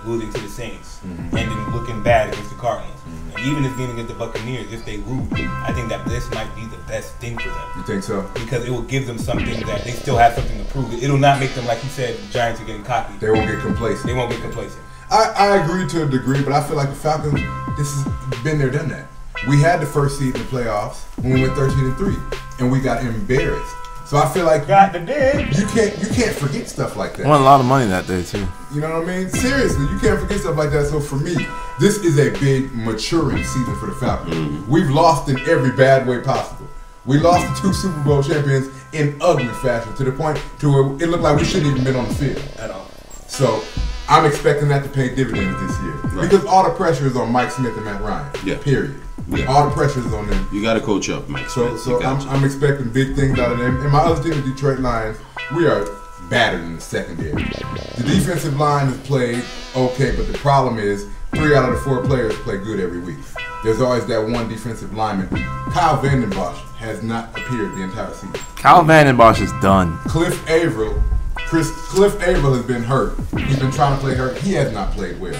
[SPEAKER 3] losing to the Saints and then looking bad against the Cardinals, and even this game against the Buccaneers, if they lose, I think that this might be the best thing for them.
[SPEAKER 1] You think so?
[SPEAKER 3] Because it will give them something that they still have something to prove. It'll not make them, like you said, the Giants are getting cocky.
[SPEAKER 1] They won't get complacent.
[SPEAKER 3] They won't get complacent.
[SPEAKER 1] I agree to a degree, but I feel like the Falcons, this has been there, done that. We had the first seed in the playoffs when we went 13-3, and we got embarrassed. So I feel like
[SPEAKER 3] Got the dig.
[SPEAKER 1] you can't forget stuff like that.
[SPEAKER 2] Won a lot of money that day too.
[SPEAKER 1] You know what I mean? Seriously, you can't forget stuff like that. So for me, this is a big maturing season for the Falcons. We've lost in every bad way possible. We lost to 2 Super Bowl champions in ugly fashion to the point to where it looked like we shouldn't even been on the field
[SPEAKER 3] At all.
[SPEAKER 1] So I'm expecting that to pay dividends this year because all the pressure is on Mike Smith and Matt Ryan.
[SPEAKER 4] Yeah.
[SPEAKER 1] Period.
[SPEAKER 4] Yeah.
[SPEAKER 1] All the pressure is on them.
[SPEAKER 4] You got to coach up, Mike.
[SPEAKER 1] So
[SPEAKER 4] Smith. You got to.
[SPEAKER 1] I'm expecting big things out of them. And my other team, the Detroit Lions, we are battered in the secondary. The defensive line has played okay, but the problem is 3 out of the 4 players play good every week. There's always that one defensive lineman. Kyle Vanden Bosch has not appeared the entire season.
[SPEAKER 2] Kyle Vanden Bosch is done.
[SPEAKER 1] Cliff Averill has been hurt. He's been trying to play hurt. He has not played well.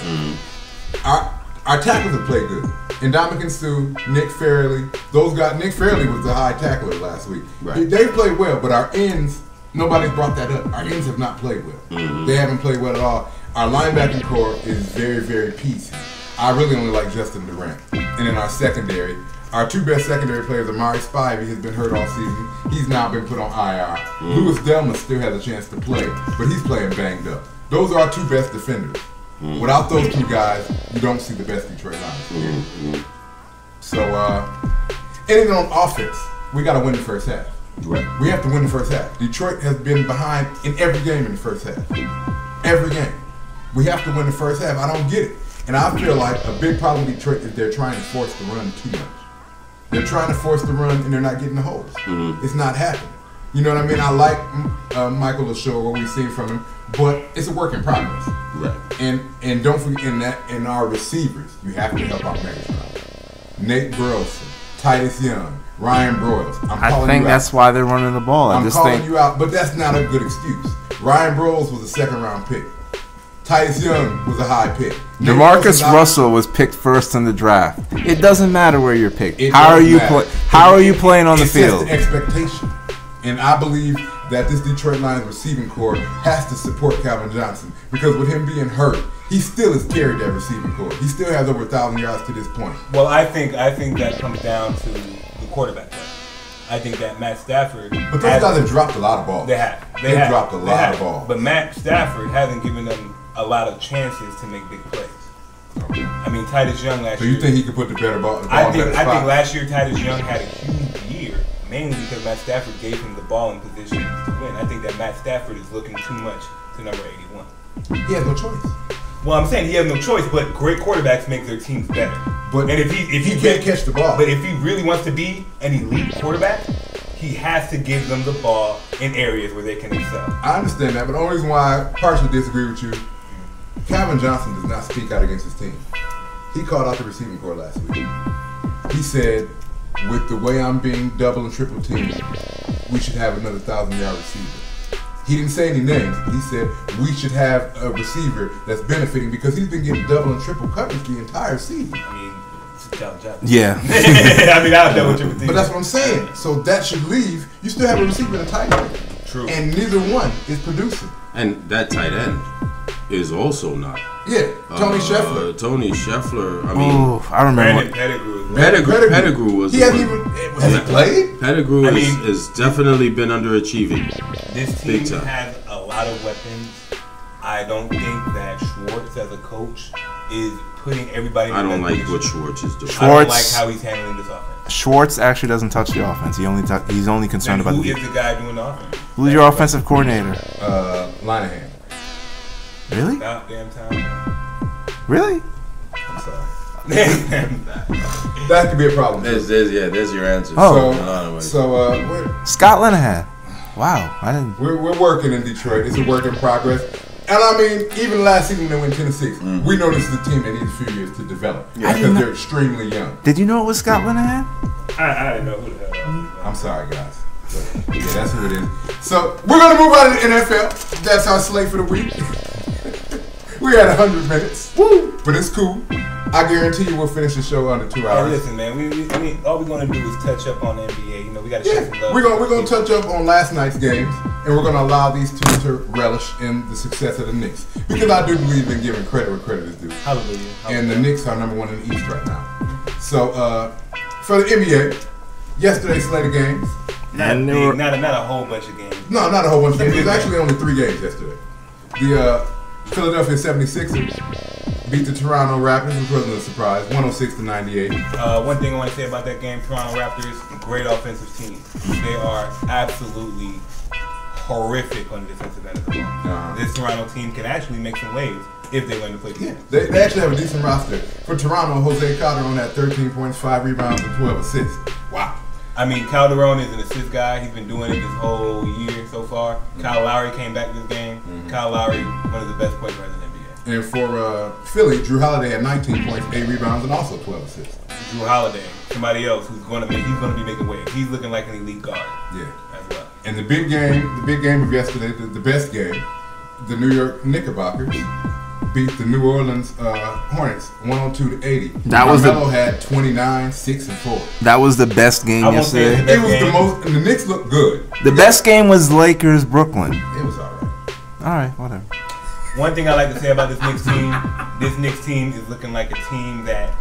[SPEAKER 1] Our tackles have played good. Ndamukong Suh, Nick Fairley, those guys. Nick Fairley was the high tackler last week.
[SPEAKER 4] Right.
[SPEAKER 1] They played well, but our ends, nobody's brought that up. Our ends have not played well. They haven't played well at all. Our linebacking core is very, very piecey. I really only like Justin Durant. And in our secondary, our 2 best secondary players, Amari Spivey, has been hurt all season. He's now been put on IR. Louis Delmas still has a chance to play, but he's playing banged up. Those are our 2 best defenders. Without those 2 guys, you don't see the best Detroit Lions. So, and then on offense, we got to win the first half.
[SPEAKER 4] Right.
[SPEAKER 1] We have to win the first half. Detroit has been behind in every game in the first half. Every game. We have to win the first half. I don't get it. And I feel like a big problem with Detroit is they're trying to force the run too much. They're trying to force the run and they're not getting the holes. It's not happening. You know what I mean? I like Michael LaShaw, what we've seen from him, but it's a work in progress.
[SPEAKER 4] Right.
[SPEAKER 1] And don't forget in our receivers, you have to help out Megatron. Nate Burleson, Titus Young, Ryan Broyles.
[SPEAKER 2] I think that's why they're running the ball.
[SPEAKER 1] I'm calling you out, but that's not a good excuse. Ryan Broyles was a 2nd round pick. Titus Young was a high pick.
[SPEAKER 2] DeMarcus Russell was picked first in the draft. It doesn't matter where you're picked. How are you playing? How are you playing on the
[SPEAKER 1] It sets
[SPEAKER 2] field?
[SPEAKER 1] the expectation. And I believe that this Detroit Lions receiving core has to support Calvin Johnson because with him being hurt, he still has carried that receiving core. He still has over 1,000 yards to this point.
[SPEAKER 3] Well, I think that comes down to the quarterback play. I think that Matt Stafford.
[SPEAKER 1] But those guys have dropped a lot of balls.
[SPEAKER 3] They have.
[SPEAKER 1] They dropped a lot of balls.
[SPEAKER 3] But Matt Stafford hasn't given them a lot of chances to make big plays.
[SPEAKER 1] Okay.
[SPEAKER 3] I mean, Titus Young last year.
[SPEAKER 1] So you think he could put the better ball?
[SPEAKER 3] I think last year Titus Young had a huge year, mainly because Matt Stafford gave him the ball in position to win. I think that Matt Stafford is looking too much to number 81.
[SPEAKER 1] He has no choice.
[SPEAKER 3] Well, I'm saying he has no choice, but great quarterbacks make their teams better.
[SPEAKER 1] But
[SPEAKER 3] and if he
[SPEAKER 1] can't catch the ball.
[SPEAKER 3] But if he really wants to be an elite quarterback, he has to give them the ball in areas where they can excel.
[SPEAKER 1] I understand that, but the only reason why I partially disagree with you, Calvin Johnson does not speak out against his team. He called out the receiving core last week. He said, with the way I'm being double and triple teamed, we should have another 1,000-yard receiver. He didn't say any names, but he said we should have a receiver that's benefiting because he's been getting double and triple coverage the entire season.
[SPEAKER 3] I mean, it's a job.
[SPEAKER 2] Yeah.
[SPEAKER 3] I mean, I'll double triple team.
[SPEAKER 1] But that's what I'm saying. So that should leave. You still have a receiver and a tight end.
[SPEAKER 3] True.
[SPEAKER 1] And neither one is producing.
[SPEAKER 4] And that tight end is also not.
[SPEAKER 1] Yeah, Tony Scheffler.
[SPEAKER 4] Tony Scheffler. I mean,
[SPEAKER 2] Ooh, I remember.
[SPEAKER 4] Pettigrew was.
[SPEAKER 1] He hasn't even. Has he played?
[SPEAKER 4] Pettigrew has definitely been underachieving.
[SPEAKER 3] This team has a lot of weapons. I don't think that Schwartz, as a coach, is putting everybody.
[SPEAKER 4] I don't like what Schwartz is doing.
[SPEAKER 3] I don't like how he's handling this offense.
[SPEAKER 2] Schwartz actually doesn't touch the offense. He's only concerned about
[SPEAKER 3] who is the guy doing the offense?
[SPEAKER 2] Who's your offensive coordinator?
[SPEAKER 1] Linehan.
[SPEAKER 2] Really?
[SPEAKER 3] Goddamn time.
[SPEAKER 2] Really?
[SPEAKER 1] I'm sorry. That could be a problem.
[SPEAKER 4] There's your answer.
[SPEAKER 2] Oh.
[SPEAKER 1] So
[SPEAKER 2] Scott Linehan. Wow, I didn't.
[SPEAKER 1] We're working in Detroit. It's a work in progress. And I mean, even last season they went 10-6. We know this is a team that needs a few years to develop because they're extremely young.
[SPEAKER 2] Did you know it was Scott Linehan?
[SPEAKER 3] I didn't know who the hell.
[SPEAKER 1] I'm sorry, guys. But, yeah, that's who it is. So we're gonna move out of the NFL. That's our slate for the week. We had 100 minutes. Woo! But it's cool. I guarantee you we'll finish the show under 2 hours.
[SPEAKER 3] Hey, listen, man. We all we're gonna do is touch up on the NBA. You know, we gotta show some love.
[SPEAKER 1] We're gonna touch up on last night's games, and we're gonna allow these two to relish in the success of the Knicks because I do believe in giving credit where credit is due.
[SPEAKER 3] Hallelujah.
[SPEAKER 1] And the Knicks are number 1 in the East right now. So for the NBA, yesterday's slate of games.
[SPEAKER 3] Not a whole bunch of games.
[SPEAKER 1] No, not a whole bunch of games. There's actually only 3 games yesterday. The Philadelphia 76ers beat the Toronto Raptors, which wasn't a surprise, 106-98.
[SPEAKER 3] One thing I want to say about that game, Toronto Raptors, great offensive team. They are absolutely horrific on the defensive end of the ball. This Toronto team can actually make some waves if they learn to play defense.
[SPEAKER 1] Yeah, they actually have a decent roster. For Toronto, Jose Calderon had 13 points, 5 rebounds, and 12 assists. Wow.
[SPEAKER 3] I mean, Calderon is an assist guy. He's been doing it this whole year so far. Kyle Lowry came back this game. Kyle Lowry, one of the best point guards in the NBA.
[SPEAKER 1] And for Philly, Drew Holiday had 19 points, 8 rebounds, and also 12 assists.
[SPEAKER 3] Drew Holiday, somebody else who's going to be making waves. He's looking like an elite guard.
[SPEAKER 1] Yeah.
[SPEAKER 3] As well.
[SPEAKER 1] And the big game of yesterday, the best game, the New York Knickerbockers beat the New Orleans Hornets 102-80. Carmelo had 29, 6, and 4.
[SPEAKER 2] That was the best game yesterday.
[SPEAKER 1] It was the most, and the Knicks looked good.
[SPEAKER 2] The best game was Lakers Brooklyn.
[SPEAKER 1] It was all right.
[SPEAKER 2] All right, whatever.
[SPEAKER 3] One thing I like to say about this Knicks team is looking like a team that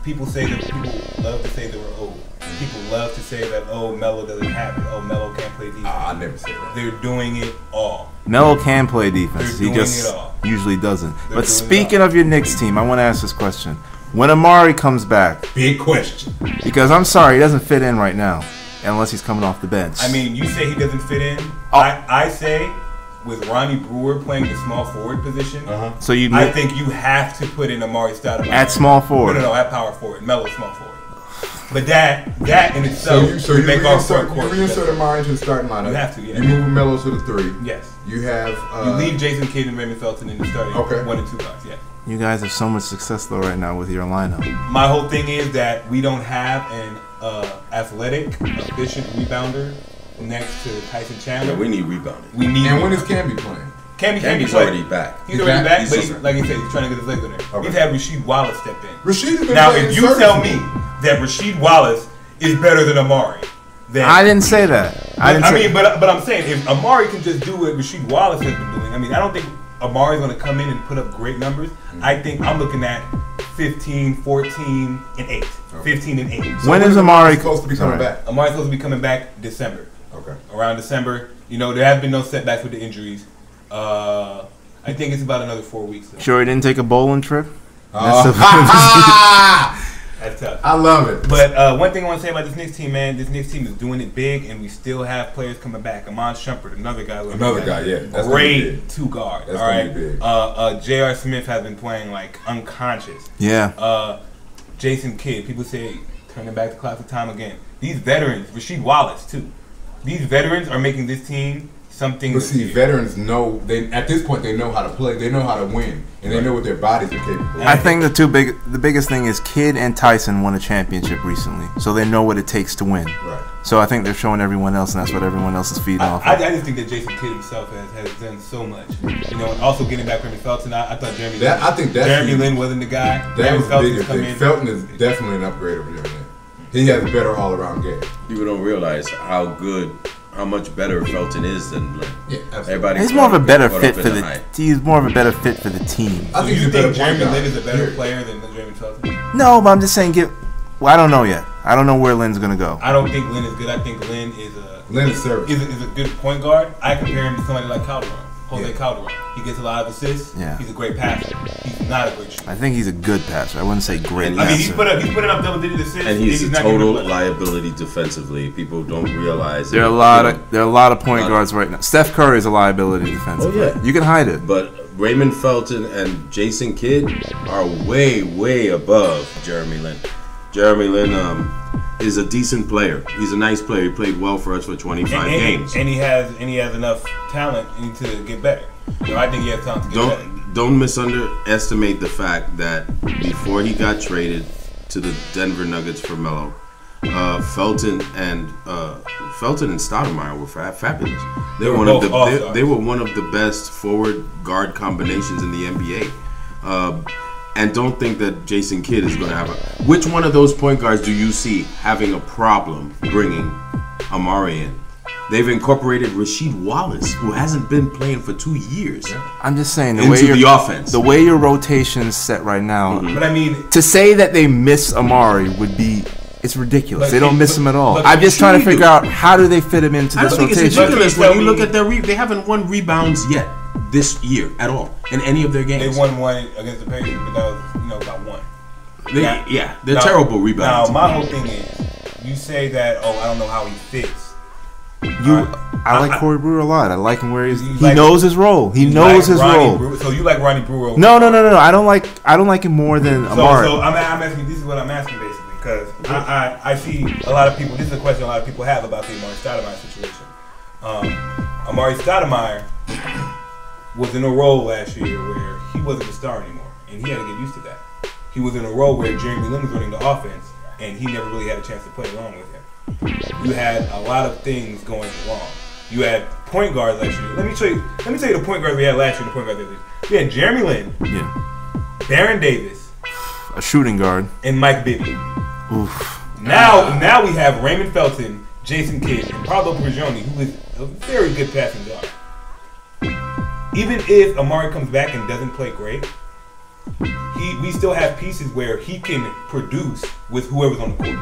[SPEAKER 3] people love to say they were old. People love to say that, Melo doesn't have it. Melo can't play defense.
[SPEAKER 1] I never say that.
[SPEAKER 3] They're doing it all.
[SPEAKER 2] Melo can play defense.
[SPEAKER 3] They're
[SPEAKER 2] He
[SPEAKER 3] doing
[SPEAKER 2] just
[SPEAKER 3] it all.
[SPEAKER 2] usually doesn't.
[SPEAKER 3] They're
[SPEAKER 2] But
[SPEAKER 3] doing
[SPEAKER 2] speaking of your Knicks team, I want to ask this question. When Amari comes back,
[SPEAKER 1] Big question.
[SPEAKER 2] because I'm sorry, he doesn't fit in right now, unless he's coming off the bench.
[SPEAKER 3] I mean, you say he doesn't fit in. I say with Ronnie Brewer playing the small forward position,
[SPEAKER 2] so
[SPEAKER 3] I think you have to put in Amari Stoudemire
[SPEAKER 2] at small forward.
[SPEAKER 3] No, at power forward. Melo's small forward. But that in itself
[SPEAKER 1] So you
[SPEAKER 3] make our front
[SPEAKER 1] reinsert,
[SPEAKER 3] court.
[SPEAKER 1] you reinsert Amari into the starting lineup.
[SPEAKER 3] You have to, yeah.
[SPEAKER 1] You move Melo to the 3.
[SPEAKER 3] Yes.
[SPEAKER 1] You have
[SPEAKER 3] You leave Jason Kidd and Raymond Felton in the starting 1 and 2 box. Yeah.
[SPEAKER 2] You guys have so much success though right now with your lineup.
[SPEAKER 3] My whole thing is that we don't have an athletic, efficient rebounder next to Tyson Chandler.
[SPEAKER 4] Yeah, we need rebounding.
[SPEAKER 1] And when is Camby playing?
[SPEAKER 4] Camby's already back.
[SPEAKER 3] He's already back, but
[SPEAKER 4] He's
[SPEAKER 3] like I said, he's trying to get his legs in there.
[SPEAKER 1] Okay.
[SPEAKER 3] He's had Rasheed Wallace step in.
[SPEAKER 1] Rasheed has been
[SPEAKER 3] Now,
[SPEAKER 1] playing
[SPEAKER 3] if you
[SPEAKER 1] serviceable.
[SPEAKER 3] tell me that Rasheed Wallace is better than Amari.
[SPEAKER 2] I didn't say that.
[SPEAKER 3] But I'm saying if Amari can just do what Rasheed Wallace has been doing, I mean, I don't think Amari's going to come in and put up great numbers. I think I'm looking at 15, 14, and 8. 15 and 8.
[SPEAKER 1] So
[SPEAKER 2] when is Amari
[SPEAKER 1] supposed to be coming back?
[SPEAKER 3] Amari's supposed to be coming back December.
[SPEAKER 1] Okay.
[SPEAKER 3] Around December. You know, there have been no setbacks with the injuries. I think it's about another 4 weeks. Though.
[SPEAKER 2] Sure he didn't take a bowling trip?
[SPEAKER 3] That's tough.
[SPEAKER 1] I love it.
[SPEAKER 3] But one thing I want to say about this Knicks team, man, this Knicks team is doing it big, and we still have players coming back. Amon Shumpert, another guy.
[SPEAKER 1] Yeah. That's
[SPEAKER 3] great 2 guard.
[SPEAKER 1] That's
[SPEAKER 3] all right.
[SPEAKER 1] Big.
[SPEAKER 3] J.R. Smith has been playing like unconscious.
[SPEAKER 2] Yeah.
[SPEAKER 3] Jason Kidd, people say turning back the clock of time again. These veterans, Rasheed Wallace too. These veterans are making this team something.
[SPEAKER 1] But see, veterans know at this point they know how to play. They know how to win, and they know what their bodies are capable of.
[SPEAKER 2] I think the biggest thing is Kidd and Tyson won a championship recently, so they know what it takes to win.
[SPEAKER 1] Right.
[SPEAKER 2] So I think they're showing everyone else, and that's what everyone else is feeding off of.
[SPEAKER 3] I just think that Jason Kidd himself has done so much. You know, and also getting back from Felton. I thought Jeremy Lin wasn't the guy.
[SPEAKER 1] That was the biggest thing. Felton is definitely an upgrade over Jeremy Lin. He has a better all-around game.
[SPEAKER 4] People don't realize how much better Felton is than Lin.
[SPEAKER 1] Yeah, absolutely.
[SPEAKER 2] He's more of a better fit for the. He's more of a better fit for the team.
[SPEAKER 3] I think you think Jeremy Lin is a better player than Jeremy Felton?
[SPEAKER 2] No, but I'm just saying. Well, I don't know yet. I don't know where Lin's gonna go.
[SPEAKER 3] I don't think Lin is good. I think Lin is a good point guard. I compare him to somebody like Calderon. Jose Calderon. He gets a lot of assists.
[SPEAKER 2] Yeah.
[SPEAKER 3] He's a great passer. He's not a great shooter.
[SPEAKER 2] I think he's a good passer. I wouldn't say great.
[SPEAKER 3] I mean, he's putting up double-digit assists.
[SPEAKER 4] And he's a total liability defensively. People don't realize
[SPEAKER 2] there are a lot of point guards right now. Steph Curry is a liability defensively.
[SPEAKER 4] Oh yeah,
[SPEAKER 2] you can hide it.
[SPEAKER 4] But Raymond Felton and Jason Kidd are way above Jeremy Lin. Jeremy Lin is a decent player. He's a nice player. He played well for us for 25 games.
[SPEAKER 3] And he has enough talent to get better. You know, I think he has talent to get better.
[SPEAKER 4] Don't misunderestimate the fact that before he got traded to the Denver Nuggets for Melo, Felton and Stoudemire were fabulous. They were one of the best forward guard combinations in the NBA. And don't think that Jason Kidd is going to have a... Which one of those point guards do you see having a problem bringing Amari in? They've incorporated Rasheed Wallace, who hasn't been playing for 2 years.
[SPEAKER 2] I'm just saying
[SPEAKER 4] into the offense.
[SPEAKER 2] The way your rotation's set right now.
[SPEAKER 3] But I mean,
[SPEAKER 2] to say that they miss Amari would be... It's ridiculous. They don't miss him at all. I'm just trying to figure out how do they fit him into this rotation.
[SPEAKER 4] I think it's ridiculous when you look at they haven't won rebounds yet this year at all in any of their games.
[SPEAKER 3] They won one against the Pacers, but that was about one.
[SPEAKER 4] They're terrible rebounds.
[SPEAKER 3] Now my whole thing is, you say that I don't know how he fits.
[SPEAKER 2] I like Corey Brewer a lot. I like him where he knows his role. He knows his role.
[SPEAKER 3] Brewer, so you like Ronnie Brewer?
[SPEAKER 2] No. I don't like him more than Amari.
[SPEAKER 3] So I'm asking. This is what I'm asking basically because I see a lot of people. This is a question a lot of people have about the Amari Stoudemire situation. Amari Stoudemire was in a role last year where he wasn't a star anymore, and he had to get used to that. He was in a role where Jeremy Lin was running the offense, and he never really had a chance to play along with him. You had a lot of things going wrong. You had point guards last year. Let me tell you the point guards we had last year and the point guards this year. We had Jeremy Lin, Baron Davis,
[SPEAKER 2] a shooting guard,
[SPEAKER 3] and Mike Bibby.
[SPEAKER 2] Oof.
[SPEAKER 3] Now we have Raymond Felton, Jason Kidd, and Pablo Prigioni, who is a very good passing guard. Even if Amari comes back and doesn't play great, we still have pieces where he can produce with whoever's on the court.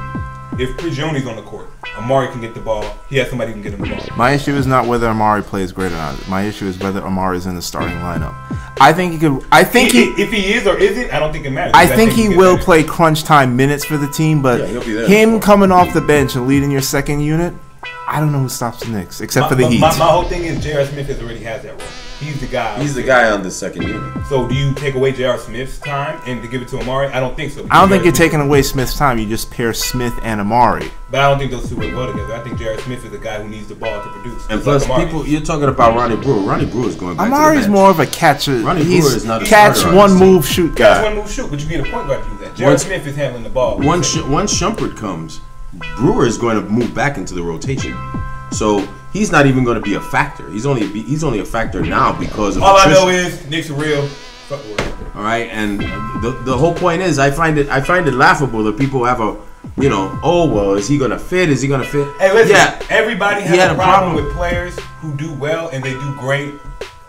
[SPEAKER 3] If Prigioni's on the court, Amari can get the ball. He has somebody who can get him the ball.
[SPEAKER 2] My issue is not whether Amari plays great or not. My issue is whether Amari is in the starting lineup. I think he could.
[SPEAKER 3] If he is or isn't, I don't think it matters.
[SPEAKER 2] I think he will play crunch time minutes for the team, but him coming off the bench and leading your second unit, I don't know who stops the Knicks except for the Heat.
[SPEAKER 3] My whole thing is J.R. Smith already has that role. He's the guy.
[SPEAKER 4] He's the guy on the second unit.
[SPEAKER 3] So do you take away J.R. Smith's time and to give it to Amari? I don't think so.
[SPEAKER 2] I don't think you're taking away Smith's time. You just pair Smith and Amari.
[SPEAKER 3] But I don't think those two work well together. I think J.R. Smith is the guy who needs the ball to produce.
[SPEAKER 4] And plus, you're talking about Ronnie Brewer. Ronnie Brewer is going back
[SPEAKER 2] Amari's
[SPEAKER 4] to the bench.
[SPEAKER 2] more of a catcher.
[SPEAKER 4] Ronnie Brewer is not a
[SPEAKER 2] catch one move shoot guy.
[SPEAKER 3] Catch one move shoot, but you need a point guard to do that. J.R. Smith is handling the ball.
[SPEAKER 4] Once Shumpert comes, Brewer is going to move back into the rotation. So he's not even going to be a factor. He's only a factor now because of
[SPEAKER 3] all attrition. I know is Knicks are real. Fuck the world.
[SPEAKER 4] All right, and the whole point is I find it laughable that people have you know, oh well, is he gonna fit? Is he gonna fit?
[SPEAKER 3] Hey, listen,
[SPEAKER 4] yeah,
[SPEAKER 3] everybody has a problem with players who do well and they do great,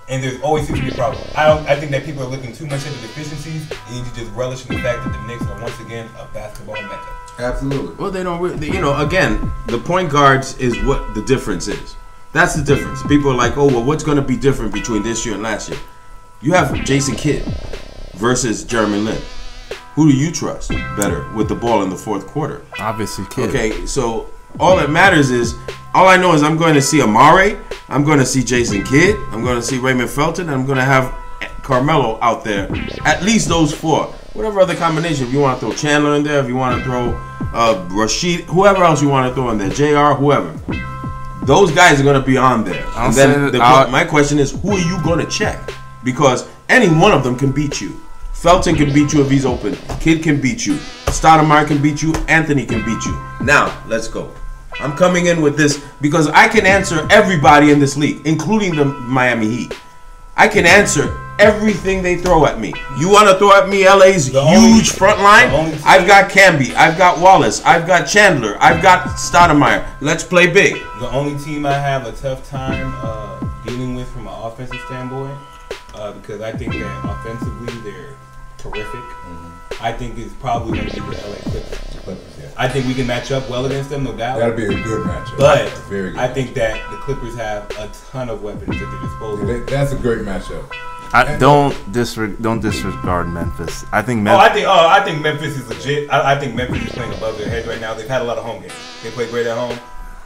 [SPEAKER 3] and there's always seems to be a problem. I think that people are looking too much at the deficiencies, and you need to just relish in the fact that the Knicks are once again a basketball mecca.
[SPEAKER 1] Absolutely.
[SPEAKER 4] Well, they don't really, you know, again, the point guards is what the difference is. That's the difference. People are like, oh, well, what's going to be different between this year and last year? You have Jason Kidd versus Jeremy Lin. Who do you trust better with the ball in the fourth quarter?
[SPEAKER 2] Obviously, Kidd.
[SPEAKER 4] Okay, so all that matters is, all I know is I'm going to see Amare, I'm going to see Jason Kidd, I'm going to see Raymond Felton, and I'm going to have Carmelo out there. At least those four. Whatever other combination, if you want to throw Chandler in there, if you want to throw Rashid, whoever else you want to throw in there, JR, whoever. Those guys are going to be on there. And then my question is, who are you going to check? Because any one of them can beat you. Felton can beat you if he's open. Kidd can beat you. Stoudemire can beat you. Anthony can beat you. Now, let's go. I'm coming in with this because I can answer everybody in this league, including the Miami Heat. I can answer everything they throw at me. You want to throw at me LA's huge front line? I've got Camby. I've got Wallace. I've got Chandler. I've got Stoudemire. Let's play big.
[SPEAKER 3] The only team I have a tough time dealing with from an offensive standpoint, because I think that offensively they're terrific. Mm-hmm. I think it's probably going to be the LA Clippers. Yeah. I think we can match up well against them, no doubt.
[SPEAKER 1] That'll be a good matchup.
[SPEAKER 3] But
[SPEAKER 1] very good.
[SPEAKER 3] I think that the Clippers have a ton of weapons at their disposal.
[SPEAKER 1] Yeah, that's a great matchup.
[SPEAKER 2] Don't disregard Memphis. I think Memphis.
[SPEAKER 3] I think Memphis is legit. I think Memphis is playing above their heads right now. They've had a lot of home games. They play great at home.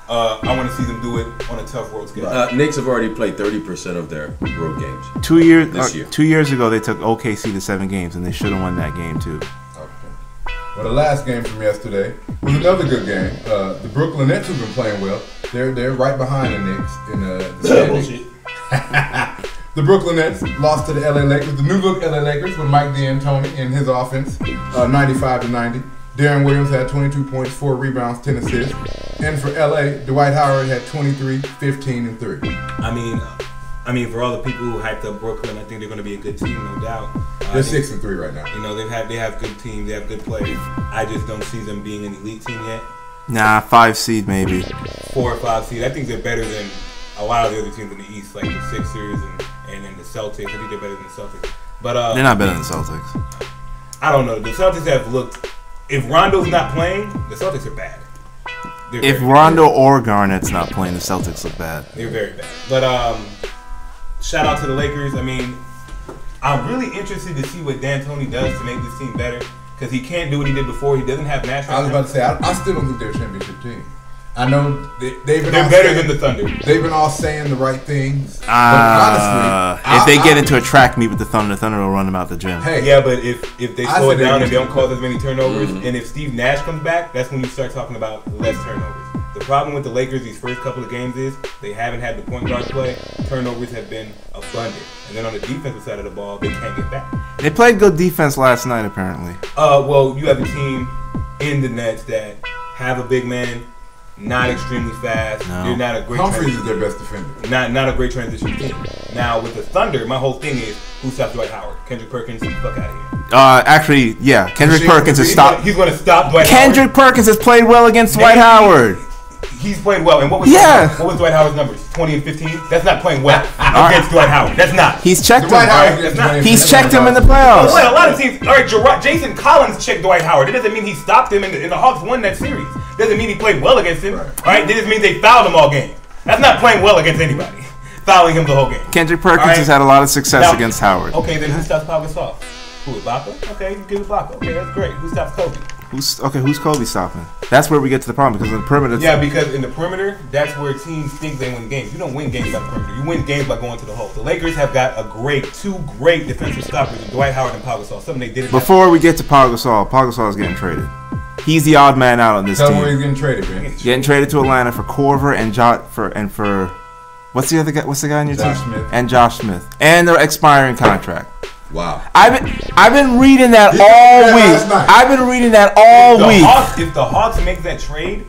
[SPEAKER 3] I want to see them do it on a tough road schedule.
[SPEAKER 4] Knicks have already played 30% of their road games.
[SPEAKER 2] 2 years ago, they took OKC to 7 games, and they should have won that game too.
[SPEAKER 1] Okay. Well, the last game from yesterday was another good game. The Brooklyn Nets, who've been playing well, they're right behind the Knicks in the standings. The Brooklyn Nets lost to the LA Lakers, the new look LA Lakers with Mike D'Antoni and his offense, 95-90. Darren Williams had 22 points, 4 rebounds, 10 assists. And for LA, Dwight Howard had 23, 15, and 3.
[SPEAKER 3] I mean, for all the people who hyped up Brooklyn, I think they're going to be a good team, no doubt.
[SPEAKER 1] They're 6-3 right now.
[SPEAKER 3] You know, they have good teams, they have good players. I just don't see them being an elite team yet.
[SPEAKER 2] Nah, 5 seed maybe.
[SPEAKER 3] 4 or 5 seed. I think they're better than a lot of the other teams in the East, like the Sixers and then the Celtics. I think they're better than the Celtics. But
[SPEAKER 2] they're not better than the Celtics.
[SPEAKER 3] I don't know. The Celtics have looked. If Rondo's not playing, the Celtics are bad.
[SPEAKER 2] If Rondo or Garnett's not playing, the Celtics look bad.
[SPEAKER 3] They're very bad. But shout out to the Lakers. I mean, I'm really interested to see what D'Antoni does to make this team better, because he can't do what he did before. He doesn't have national.
[SPEAKER 1] I was about to say, I still don't think they're a championship team. I know they're
[SPEAKER 3] better than the Thunder.
[SPEAKER 1] They've been all saying the right things. But
[SPEAKER 2] honestly, if they get into a track meet with the Thunder will run them out the gym.
[SPEAKER 3] Hey, yeah, but if they slow it down and they don't cause as many turnovers, and if Steve Nash comes back, that's when you start talking about less turnovers. The problem with the Lakers these first couple of games is they haven't had the point guard play. Turnovers have been abundant. And then on the defensive side of the ball, they can't get back.
[SPEAKER 2] They played good defense last night, apparently.
[SPEAKER 3] Well, you have a team in the Nets that have a big man, not extremely fast.
[SPEAKER 2] No.
[SPEAKER 3] They're not a great.
[SPEAKER 1] Humphries is their best defender.
[SPEAKER 3] Not a great transition team. Now with the Thunder, my whole thing is who stops Dwight Howard? Kendrick Perkins, get the fuck out of here.
[SPEAKER 2] Actually, yeah, Kendrick Perkins has stopped.
[SPEAKER 3] He's going to stop Dwight
[SPEAKER 2] Kendrick
[SPEAKER 3] Howard.
[SPEAKER 2] Perkins has played well against Dwight Howard.
[SPEAKER 3] He's played well. And what was Dwight Howard's numbers? 20 and 15? That's not playing well against Dwight Howard. That's not.
[SPEAKER 2] He's checked him.
[SPEAKER 3] Right?
[SPEAKER 2] He's checked him in the playoffs.
[SPEAKER 3] Well, a lot of teams. All right, Jason Collins checked Dwight Howard. It doesn't mean he stopped him, and the Hawks won that series. Doesn't mean he played well against him. Right? It just means they fouled him all game. That's not playing well against anybody. Fouling him the whole game.
[SPEAKER 2] Kendrick Perkins has had a lot of success against Howard.
[SPEAKER 3] Okay, then who stops Pau Gasol? Who, Ibaka? Okay, you give Ibaka. Okay, that's great. Who stops Kobe?
[SPEAKER 2] Who's Kobe stopping? That's where we get to the problem, because in the perimeter.
[SPEAKER 3] Yeah, because in the perimeter, that's where teams think they win games. You don't win games by the perimeter. You win games by going to the hole. The Lakers have got two great defensive stoppers, Dwight Howard and Pau Gasol. Something they did.
[SPEAKER 2] Before we get to Pau Gasol is getting traded. He's the odd man out on this team.
[SPEAKER 1] Tell him where he's getting traded, man.
[SPEAKER 2] Getting traded to Atlanta for Korver and for what's the other guy? What's the guy on your team?
[SPEAKER 1] Smith.
[SPEAKER 2] And Josh Smith. And their expiring contract.
[SPEAKER 1] Wow.
[SPEAKER 2] I've been reading that all week. I've been reading that all week.
[SPEAKER 3] If the Hawks make that trade,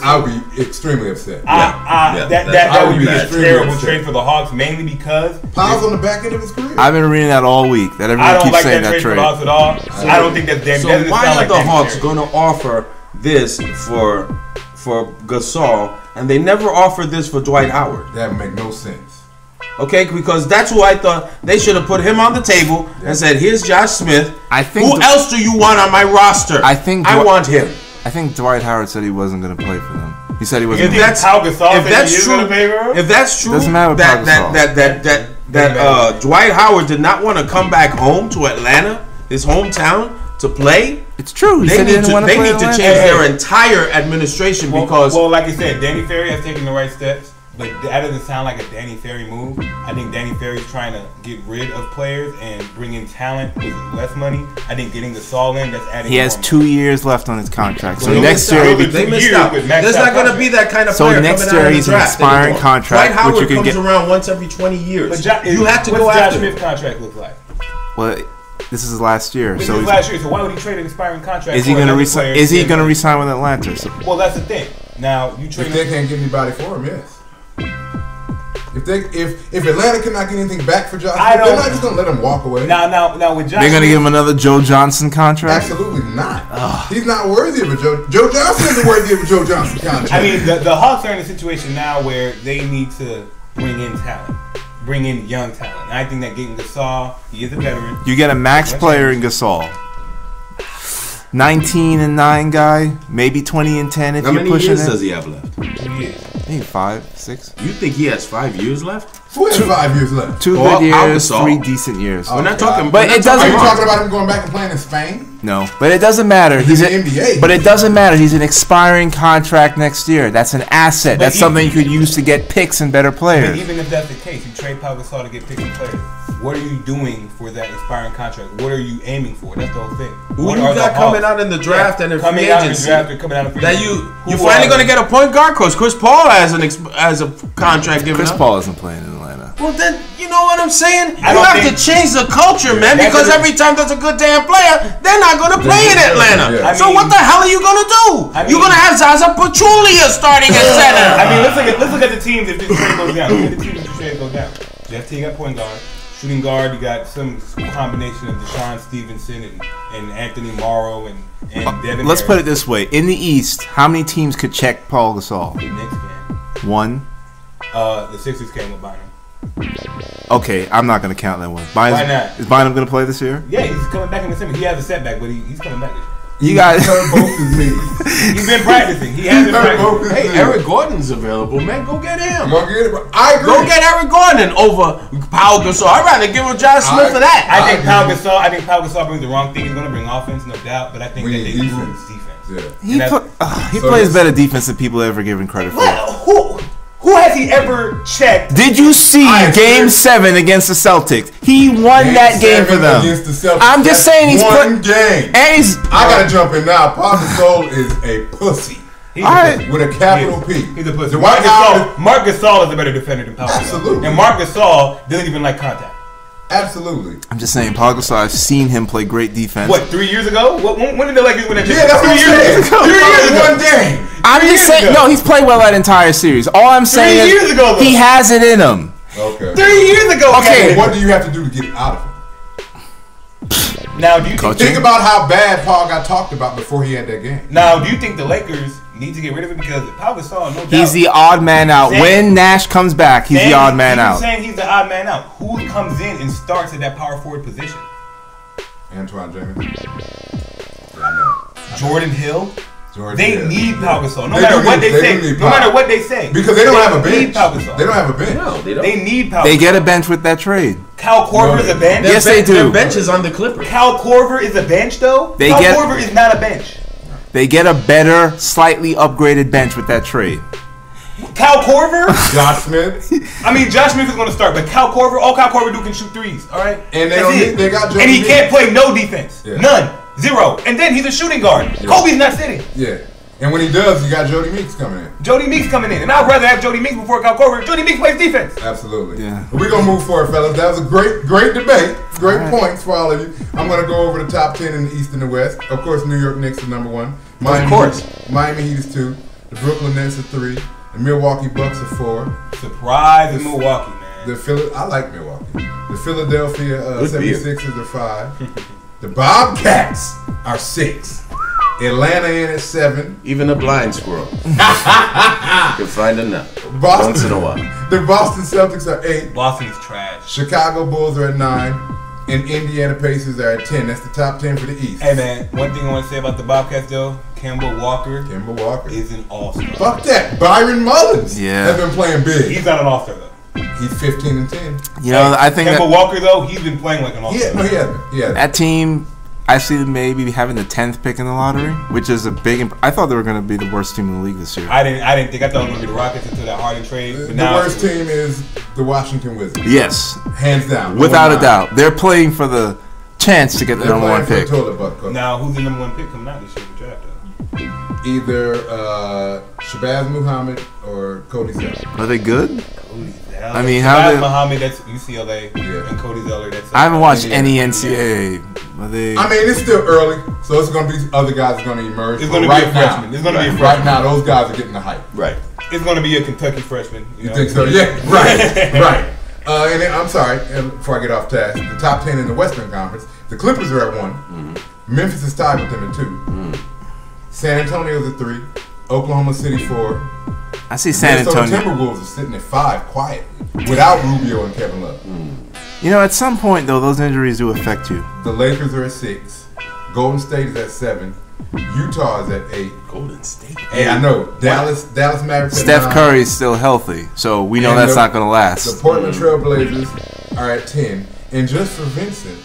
[SPEAKER 1] I'll be extremely upset.
[SPEAKER 3] That would be a terrible trade for the Hawks, mainly because
[SPEAKER 1] Powell's on the back end of his career.
[SPEAKER 2] I've been reading that all week. That everyone keeps saying that trade.
[SPEAKER 3] For the Hawks at all. I don't think that's damn.
[SPEAKER 4] So why are the Hawks going to offer this for Gasol, and they never offered this for Dwight Howard.
[SPEAKER 1] That would make no sense.
[SPEAKER 4] Okay, because that's who I thought they should have put him on the table and said, "Here's Josh Smith.
[SPEAKER 2] I think
[SPEAKER 4] who else do you want on my roster?
[SPEAKER 2] I
[SPEAKER 4] want him."
[SPEAKER 2] I think Dwight Howard said he wasn't going to play for them. He said he wasn't.
[SPEAKER 3] If that's Pau Gasol, if that's
[SPEAKER 4] true,
[SPEAKER 2] doesn't matter
[SPEAKER 4] that Dwight Howard did not want to come back home to Atlanta, his hometown, to play.
[SPEAKER 2] It's true.
[SPEAKER 4] They need to change their entire administration because.
[SPEAKER 3] Well, like I said, Danny Ferry has taken the right steps. But that doesn't sound like a Danny Ferry move. I think Danny Ferry's trying to get rid of players and bring in talent with less money. I think getting Gasol in, that's adding.
[SPEAKER 2] He has 2 years left on his contract. So
[SPEAKER 4] well,
[SPEAKER 2] next year,
[SPEAKER 4] they missed out. There's not going to be that kind of player.
[SPEAKER 2] So next year, he's an expiring contract.
[SPEAKER 4] Dwight Howard comes around once every 20 years. You have to go
[SPEAKER 3] after. What's Josh
[SPEAKER 4] Smith's
[SPEAKER 3] contract look like?
[SPEAKER 2] Well, this is his last year.
[SPEAKER 3] So why would he trade an expiring contract?
[SPEAKER 2] Is he going to resign? Is he going to resign with Atlanta?
[SPEAKER 3] Well, that's the thing. Now you trade.
[SPEAKER 1] If they can't get anybody for him, yes. If Atlanta cannot get anything back for Josh, they're not just gonna let him walk away.
[SPEAKER 3] Now with Josh,
[SPEAKER 2] they're gonna give him another Joe Johnson contract.
[SPEAKER 1] Absolutely not. He's not worthy of a Joe Johnson isn't worthy of a Joe Johnson contract.
[SPEAKER 3] I mean, the Hawks are in a situation now where they need to bring in talent, bring in young talent. And I think that getting Gasol, he is a veteran.
[SPEAKER 2] You get a max player in Gasol. 19-9 guy, maybe 20-10 if you're pushing it. How many years
[SPEAKER 4] does he have left?
[SPEAKER 3] 2 years.
[SPEAKER 2] I think 5, 6.
[SPEAKER 4] You think he has 5 years left?
[SPEAKER 1] Who has 5 years left?
[SPEAKER 2] 2 good years, 3 decent years.
[SPEAKER 4] We're not talking.
[SPEAKER 2] But it doesn't.
[SPEAKER 1] Are you talking about him going back and playing in Spain?
[SPEAKER 2] No, but it doesn't matter. He's
[SPEAKER 1] an NBA.
[SPEAKER 2] But it doesn't matter. He's an expiring contract next year. That's an asset. That's something you could use to get picks and better players.
[SPEAKER 3] But even if that's the case, you trade Pau Gasol to get picks and players. What are you doing for that expiring contract? What are you aiming for? That's the whole thing.
[SPEAKER 4] Who you got coming out in the draft and in free agency?
[SPEAKER 3] Coming out in free agency.
[SPEAKER 4] You finally going to get a point guard? Because Chris Paul has a contract given
[SPEAKER 2] Chris Paul isn't playing in Atlanta.
[SPEAKER 4] Well, then, you know what I'm saying? You have to change the culture, man, because every time there's a good damn player, they're not going to play in Atlanta.
[SPEAKER 1] Yeah.
[SPEAKER 4] So what the hell are you going to do? You're going to have Zaza Pachulia starting at center.
[SPEAKER 3] I mean, let's look at the teams if this trade goes down. Look at the teams if this trade goes down. Jeff Teague got point guard. Shooting guard, you got some combination of Deshaun Stevenson and Anthony Morrow and Devin
[SPEAKER 2] Let's
[SPEAKER 3] Harris.
[SPEAKER 2] put it this way. In the East, how many teams could check Paul Gasol?
[SPEAKER 3] The Knicks can.
[SPEAKER 2] 1.
[SPEAKER 3] The Sixers came with Bynum.
[SPEAKER 2] Okay, I'm not going to count that one.
[SPEAKER 3] Why not?
[SPEAKER 2] Is Bynum going to play this year?
[SPEAKER 3] Yeah, he's coming back in December. He has a setback, but he's coming back this year.
[SPEAKER 2] You guys.
[SPEAKER 1] both his knees.
[SPEAKER 3] He's been practicing. He has been practicing.
[SPEAKER 4] Hey, Eric Gordon's available, man. Go get him.
[SPEAKER 1] Go get it. I agree.
[SPEAKER 4] Go get Eric Gordon over Pau Gasol. I'd rather give him Josh Smith for that.
[SPEAKER 3] I think Pau Gasol brings the wrong thing. He's going to bring offense, no doubt. But I think that they lose defense.
[SPEAKER 1] Yeah.
[SPEAKER 2] He plays better defense than people ever give him credit for.
[SPEAKER 3] Who has he ever checked?
[SPEAKER 2] Did you see Game 7 against the Celtics? He won that game for them. I'm just saying he's
[SPEAKER 1] one game.
[SPEAKER 2] And he's.
[SPEAKER 1] I gotta jump in now. Pau Gasol is a pussy. With a capital P.
[SPEAKER 3] He's a pussy.
[SPEAKER 1] Marc
[SPEAKER 3] Gasol is a better defender than Pau Gasol.
[SPEAKER 1] Absolutely.
[SPEAKER 3] And Marc Gasol doesn't even like contact.
[SPEAKER 1] Absolutely.
[SPEAKER 2] I'm just saying, Pau Gasol, I've seen him play great defense.
[SPEAKER 3] What, 3 years ago? When did the Lakers win that championship?
[SPEAKER 1] Yeah, that's what I'm saying. 3 years, one game.
[SPEAKER 2] I'm just saying, no, he's played well that entire series. All I'm saying is he has it in him.
[SPEAKER 1] Okay.
[SPEAKER 3] 3 years ago.
[SPEAKER 2] Okay.
[SPEAKER 1] What do you have to do to get it out of him?
[SPEAKER 3] Now, do you
[SPEAKER 1] think about how bad Paul got talked about before he had that game?
[SPEAKER 3] Now, do you think the Lakers need to get rid of him because Pau Gasol, no doubt,
[SPEAKER 2] he's the odd man out. When Nash comes back, he's the odd man out.
[SPEAKER 3] Saying he's the odd man out. Who comes in and starts at that power forward position?
[SPEAKER 1] Antoine James.
[SPEAKER 3] Jordan Hill. They need Pau Gasol. No matter what they say. No matter what they say.
[SPEAKER 1] Because they don't have a bench.
[SPEAKER 3] They
[SPEAKER 1] don't have a bench.
[SPEAKER 4] No, they don't.
[SPEAKER 3] They need Pau Gasol.
[SPEAKER 2] They get a bench with that trade.
[SPEAKER 3] Cal Korver is a bench.
[SPEAKER 2] Yes, they do.
[SPEAKER 4] Their bench is on the Clippers.
[SPEAKER 3] Cal Korver is a bench, though. Cal Korver is not a bench.
[SPEAKER 2] They get a better, slightly upgraded bench with that trade.
[SPEAKER 3] Cal Korver?
[SPEAKER 1] Josh Smith?
[SPEAKER 3] I mean, Josh Smith is going to start, but Cal Korver, all Cal Korver do can shoot threes, all right?
[SPEAKER 1] And they got Jody
[SPEAKER 3] And he
[SPEAKER 1] Meeks.
[SPEAKER 3] can't play no defense. Yeah. None. Zero. And then he's a shooting guard. Yeah. Kobe's not sitting.
[SPEAKER 1] Yeah. And when he does, you got Jody Meeks coming in.
[SPEAKER 3] Jody Meeks coming in. And I'd rather have Jody Meeks before Cal Korver. Jody Meeks plays defense.
[SPEAKER 1] Absolutely.
[SPEAKER 2] Yeah.
[SPEAKER 1] We're going to move forward, fellas. That was a great debate. Great points for all of you. I'm going to go over the top 10 in the East and the West. Of course, New York Knicks is number 1. Miami Heat is 2. The Brooklyn Nets are 3. The Milwaukee Bucks are 4.
[SPEAKER 3] Surprise in Milwaukee, man.
[SPEAKER 1] I like Milwaukee. The Philadelphia 76ers are 5. The Bobcats are 6. Atlanta in at 7.
[SPEAKER 4] Even a blind squirrel can find a nut once in a while.
[SPEAKER 1] The Boston Celtics are 8.
[SPEAKER 3] Boston's trash.
[SPEAKER 1] Chicago Bulls are at 9. And Indiana Pacers are at 10. That's the top 10 for the East.
[SPEAKER 3] Hey man, one thing I want to say about the Bobcats though, Kemba Walker is an all-star.
[SPEAKER 1] Fuck that. Byron Mullins has been playing big.
[SPEAKER 3] He's not an all-star though.
[SPEAKER 1] He's 15 and 10.
[SPEAKER 2] You know, I think
[SPEAKER 3] Kemba Walker though, he's been playing like an all-star.
[SPEAKER 1] He hasn't.
[SPEAKER 2] That team, I see them maybe having the 10th pick in the lottery, which is a big. I thought they were going to be the worst team in the league this year.
[SPEAKER 3] I didn't think. I thought it was going to be the Rockets until that Harden trade. But
[SPEAKER 1] the worst team is the Washington Wizards.
[SPEAKER 2] Yes,
[SPEAKER 1] hands down,
[SPEAKER 2] without a doubt. They're playing for the chance to get the number 1 pick.
[SPEAKER 3] Now, who's the number 1 pick coming out this year in the draft?
[SPEAKER 1] Either Shabazz Muhammad or Cody Zeller.
[SPEAKER 2] Are they good?
[SPEAKER 3] Cody Zeller.
[SPEAKER 2] I mean,
[SPEAKER 3] Shabazz Muhammad, that's UCLA, and Cody Zeller, that's.
[SPEAKER 2] I haven't watched any NCAA.
[SPEAKER 1] I mean, it's still early, so it's going to be other guys are going to emerge.
[SPEAKER 3] It's going to be a freshman. It's going to be a freshman.
[SPEAKER 1] Right now, those guys are getting the hype.
[SPEAKER 4] Right.
[SPEAKER 3] It's going to be a Kentucky freshman.
[SPEAKER 1] You think so? Yeah. Right. And then, I'm sorry, before I get off task, the top 10 in the Western Conference, the Clippers are at 1. Mm-hmm. Memphis is tied with them at 2. Mm-hmm. San Antonio's at 3. Oklahoma City 4.
[SPEAKER 2] I see San Antonio.
[SPEAKER 1] The Timberwolves are sitting at 5 quietly, without Rubio and Kevin Love.
[SPEAKER 2] You know, at some point, though, those injuries do affect you.
[SPEAKER 1] The Lakers are at 6. Golden State is at 7. Utah is at 8.
[SPEAKER 4] Golden State.
[SPEAKER 1] Hey, I know. Dallas Mavericks.
[SPEAKER 2] Steph Curry is still healthy, so we know that's not going to last.
[SPEAKER 1] The Portland Trailblazers are at 10, and just for Vincent,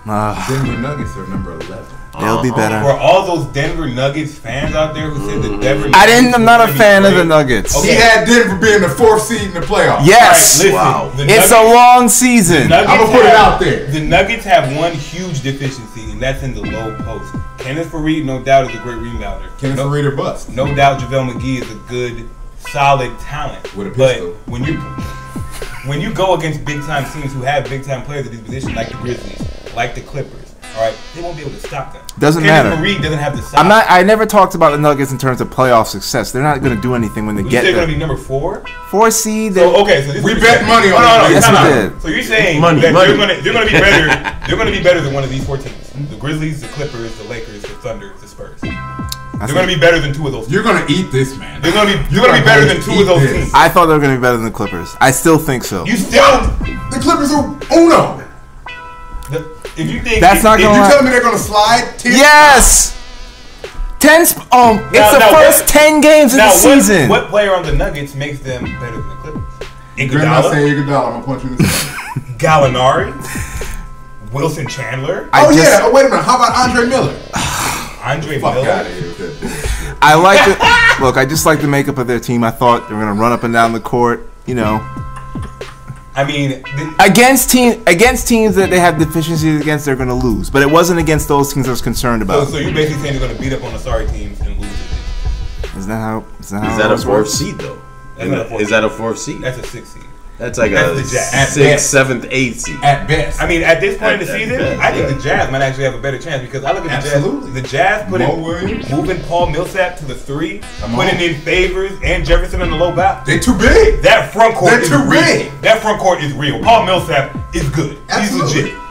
[SPEAKER 1] the Denver Nuggets are number 11.
[SPEAKER 2] They'll be better.
[SPEAKER 3] For all those Denver Nuggets fans out there who said the Denver
[SPEAKER 2] Nuggets I'm not a fan of the Nuggets.
[SPEAKER 1] Okay. He had Denver being the 4th seed in the playoffs.
[SPEAKER 2] Yes.
[SPEAKER 3] Right, wow.
[SPEAKER 2] It's a long season.
[SPEAKER 1] I'm going to put it out there.
[SPEAKER 3] The Nuggets have one huge deficiency, and that's in the low post. Kenneth Faried, no doubt, is a great rebounder.
[SPEAKER 1] Kenneth Faried or bust.
[SPEAKER 3] No doubt JaVale McGee is a good, solid talent.
[SPEAKER 1] With a pistol.
[SPEAKER 3] But when you go against big-time teams who have big-time players at these positions, like the Grizzlies, like the Clippers, all right, they won't be able to stop them.
[SPEAKER 2] Doesn't matter.
[SPEAKER 3] Kenneth Faried doesn't have to stop.
[SPEAKER 2] I never talked about the Nuggets in terms of playoff success. They're not going to do anything when they get there.
[SPEAKER 3] They're going to be number 4.
[SPEAKER 2] 4 seed.
[SPEAKER 3] So
[SPEAKER 1] we bet money on it.
[SPEAKER 2] Yes, we did.
[SPEAKER 3] So you're saying that they're going to be better? They're going to be better than one of these 4 teams: the Grizzlies, the Clippers, the Lakers, the Thunder, the Spurs. They're going to be better than 2 of those teams.
[SPEAKER 1] You're going to eat this, man.
[SPEAKER 3] You're going to be better than 2 of those teams.
[SPEAKER 2] I thought they were going to be better than the Clippers. I still think so.
[SPEAKER 3] You still?
[SPEAKER 1] The Clippers are uno.
[SPEAKER 3] If you think
[SPEAKER 2] that's not going to.
[SPEAKER 1] You telling me they're going to slide? 10
[SPEAKER 2] yes. 10. It's the first 10 games of the season.
[SPEAKER 3] What player on the Nuggets makes them better than the Clippers?
[SPEAKER 1] You're not saying Iguodala. I'm going to punch you in the face.
[SPEAKER 3] Gallinari. Wilson Chandler.
[SPEAKER 1] Wait a minute. How about Andre Miller?
[SPEAKER 3] Andre
[SPEAKER 1] Fuck
[SPEAKER 3] Miller.
[SPEAKER 1] Out of here with that bullshit.
[SPEAKER 2] I like it. Look, I just like the makeup of their team. I thought they were going to run up and down the court. You know.
[SPEAKER 3] I mean,
[SPEAKER 2] against teams that they have deficiencies against, they're going to lose. But it wasn't against those teams I was concerned about.
[SPEAKER 3] So you're basically saying they're going to beat up on the sorry teams and lose.
[SPEAKER 2] Is that how?
[SPEAKER 4] Is that a 4th seed though? Is that a 4th seed?
[SPEAKER 3] That's a 6th seed.
[SPEAKER 4] That's like a 6th, 7th, 8th seed.
[SPEAKER 1] At best.
[SPEAKER 3] I mean, at this point in the season, I think the Jazz might actually have a better chance because I look at the Jazz. The Jazz moving Paul Millsap to the 3, putting in Favors and Jefferson on the low back.
[SPEAKER 1] They're too big.
[SPEAKER 3] That front court
[SPEAKER 1] is real.
[SPEAKER 3] That front court is real. Paul Millsap is good.
[SPEAKER 1] Absolutely.
[SPEAKER 3] He's legit.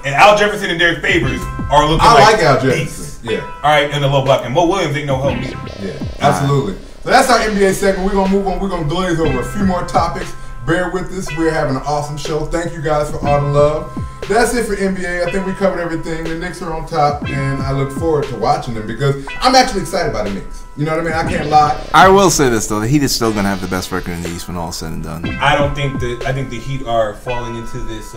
[SPEAKER 3] And Al Jefferson and Derek Favors are looking
[SPEAKER 1] I
[SPEAKER 3] like
[SPEAKER 1] Al Jefferson.
[SPEAKER 3] beasts.
[SPEAKER 1] Yeah.
[SPEAKER 3] All right, in the low block. And Mo Williams ain't no help either.
[SPEAKER 1] Yeah, absolutely. So that's our NBA segment. We're going to move on. We're going to glaze over a few more topics. Bear with us. We're having an awesome show. Thank you guys for all the love. That's it for NBA. I think we covered everything. The Knicks are on top, and I look forward to watching them because I'm actually excited by the Knicks. You know what I mean? I can't lie.
[SPEAKER 2] I will say this, though. The Heat is still going to have the best record in the East when all is said and done.
[SPEAKER 3] I think the Heat are falling into this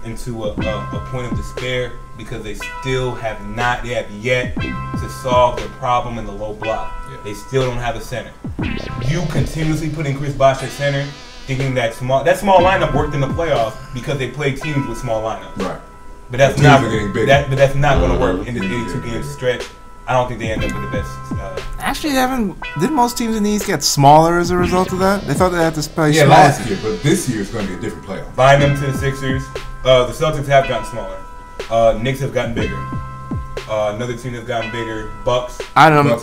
[SPEAKER 3] into a point of despair because they still have yet to solve their problem in the low block. Yeah. They still don't have a center. You continuously putting Chris Bosh at center, thinking that small lineup worked in the playoffs because they played teams with small lineups.
[SPEAKER 1] Right.
[SPEAKER 3] But that's not going to work in the 82-game stretch. I don't think they end up with the best.
[SPEAKER 2] Actually, didn't most teams in the East get smaller as a result of that? They thought they had to play smaller.
[SPEAKER 1] Last year, but this year it's going to be a different playoff.
[SPEAKER 3] Bind them to the Sixers. The Celtics have gotten smaller. Knicks have gotten bigger. Another team that's gotten bigger. Bucks.
[SPEAKER 2] I don't know.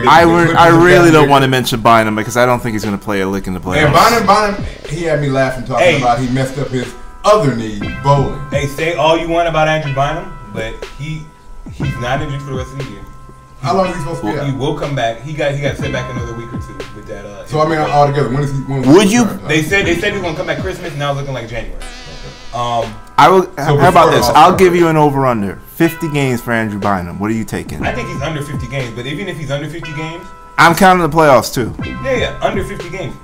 [SPEAKER 2] I really don't want to mention Bynum because I don't think he's going to play a lick in the playoffs.
[SPEAKER 1] And Bynum, he had me laughing talking about he messed up his other knee bowling.
[SPEAKER 3] Hey, say all you want about Andrew Bynum, but he's not injured for the rest of the year.
[SPEAKER 1] How long is he supposed to be out?
[SPEAKER 3] He will come back. He got set back another week or two with that.
[SPEAKER 1] So I mean, all together, when is he?
[SPEAKER 2] Would you?
[SPEAKER 3] They said he's gonna come back Christmas. Now it's looking like January.
[SPEAKER 2] I will. So how about this? I'll give you an over/under. 50 games for Andrew Bynum. What are you taking?
[SPEAKER 3] I think he's under 50 games. But even if he's under 50 games,
[SPEAKER 2] I'm counting the playoffs too.
[SPEAKER 3] Yeah, under 50 games.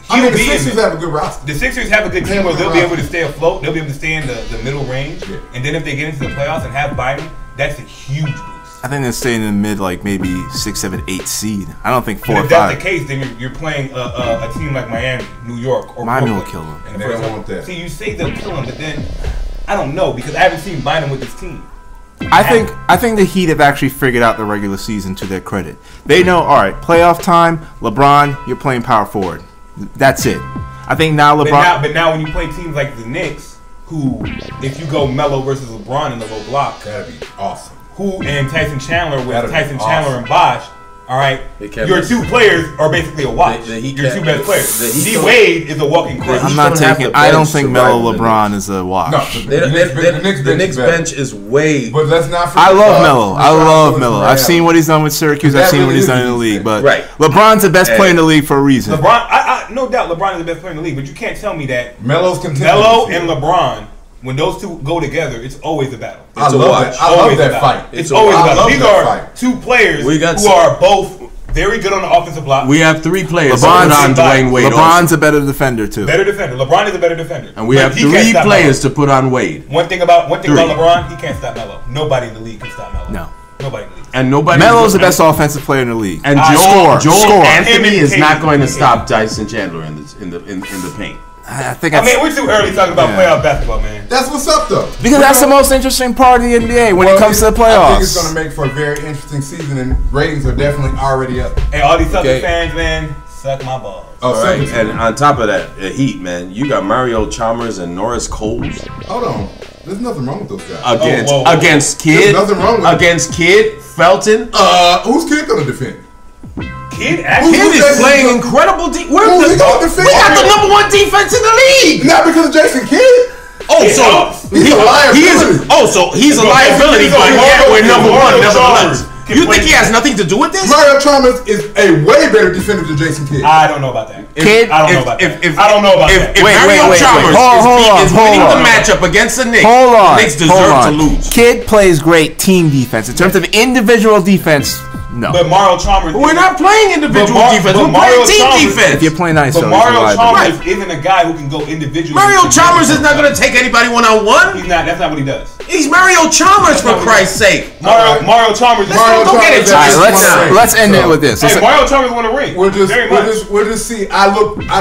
[SPEAKER 1] I mean, the Sixers have a good roster.
[SPEAKER 3] The Sixers have a good team where they'll be able to stay afloat. They'll be able to stay in the middle range. Yeah. And then if they get into the playoffs and have Bynum, that's a huge boost.
[SPEAKER 2] I think they're staying in the mid, like maybe 6, 7, 8 seed. I don't think 4 or 5.
[SPEAKER 3] If that's the case, then you're playing a team like Miami, New York, or
[SPEAKER 2] Miami
[SPEAKER 3] Brooklyn.
[SPEAKER 2] will kill him.
[SPEAKER 1] And they don't want that.
[SPEAKER 3] See, you say they'll kill him, but then I don't know because I haven't seen Bynum with this team.
[SPEAKER 2] I think the Heat have actually figured out the regular season to their credit. They know, all right, playoff time, LeBron, you're playing power forward. That's it. I think now LeBron.
[SPEAKER 3] But now when you play teams like the Knicks, who, if you go Melo versus LeBron in the low block,
[SPEAKER 1] that'd be awesome.
[SPEAKER 3] Who and Tyson Chandler with
[SPEAKER 1] That'd
[SPEAKER 3] Tyson Chandler and Bosh. All right, your two players are basically a watch. Your two best players. D Wade is a walking corner.
[SPEAKER 2] I'm not taking. I don't think Melo LeBron is a watch.
[SPEAKER 4] No, the Knicks bench is way.
[SPEAKER 1] But let's not forget.
[SPEAKER 2] I love Melo. I love Melo. I've seen what he's done with Syracuse. I've seen what he's done in the league. But LeBron's the best player in the league for a reason.
[SPEAKER 3] LeBron, no doubt, LeBron is the best player in the league. But you can't tell me that
[SPEAKER 1] Melo and
[SPEAKER 3] LeBron. When those two go together, it's always a battle.
[SPEAKER 1] I love that fight.
[SPEAKER 3] It's always a battle. These are two players who are both very good on the offensive block.
[SPEAKER 4] We have 3 players.
[SPEAKER 2] LeBron's a better defender too.
[SPEAKER 3] Better defender. LeBron is a better defender.
[SPEAKER 4] And we have 3 players to put on Wade.
[SPEAKER 3] One thing about LeBron, he can't stop Melo. Nobody in the league can stop Melo.
[SPEAKER 2] No.
[SPEAKER 3] Nobody in the league.
[SPEAKER 4] And nobody.
[SPEAKER 2] Melo's the best offensive player in the league.
[SPEAKER 4] And Joel Anthony is not going to stop Tyson Chandler in the paint.
[SPEAKER 2] I
[SPEAKER 3] mean, we're too early talking about playoff basketball, man.
[SPEAKER 1] That's what's up, though.
[SPEAKER 2] Because that's the most interesting part of the NBA when it comes to the playoffs.
[SPEAKER 1] I think it's going to make for a very interesting season, and ratings are definitely already up.
[SPEAKER 3] Hey, all these Celtics fans, man, suck my balls.
[SPEAKER 4] All right, and on top of that, Heat, man, you got Mario Chalmers and Norris Coles.
[SPEAKER 1] Hold on. There's nothing wrong with those guys.
[SPEAKER 4] Against Kid.
[SPEAKER 1] There's nothing wrong with
[SPEAKER 4] against Kid, Felton.
[SPEAKER 1] Who's Kid going to defend?
[SPEAKER 3] Kid
[SPEAKER 4] is playing incredible defense. We got the #1 defense in the league.
[SPEAKER 1] Not because of Jason Kidd.
[SPEAKER 4] He's a liability. He's a liability, but yet we're #1 nevertheless. You think he has nothing to do with this?
[SPEAKER 1] Mario Chalmers is a way better defender than Jason Kidd.
[SPEAKER 3] I don't know about that.
[SPEAKER 4] I don't know about that. If Mario Chalmers is winning the matchup against the Knicks, the Knicks deserve to lose.
[SPEAKER 2] Kidd plays great team defense. In terms of individual defense, no.
[SPEAKER 3] But Mario Chalmers...
[SPEAKER 4] We're not playing individual defense. We're playing team defense.
[SPEAKER 2] If you're playing nice,
[SPEAKER 3] but Mario Chalmers isn't a guy who can go individually.
[SPEAKER 4] Mario Chalmers is not going to take anybody one-on-one.
[SPEAKER 3] He's not. That's not what he does.
[SPEAKER 4] He's Mario Chalmers, for Christ's sake.
[SPEAKER 3] Mario Chalmers...
[SPEAKER 2] Let's end it with this.
[SPEAKER 3] Hey, Mario Chalmers won a ring.
[SPEAKER 1] We'll just see. I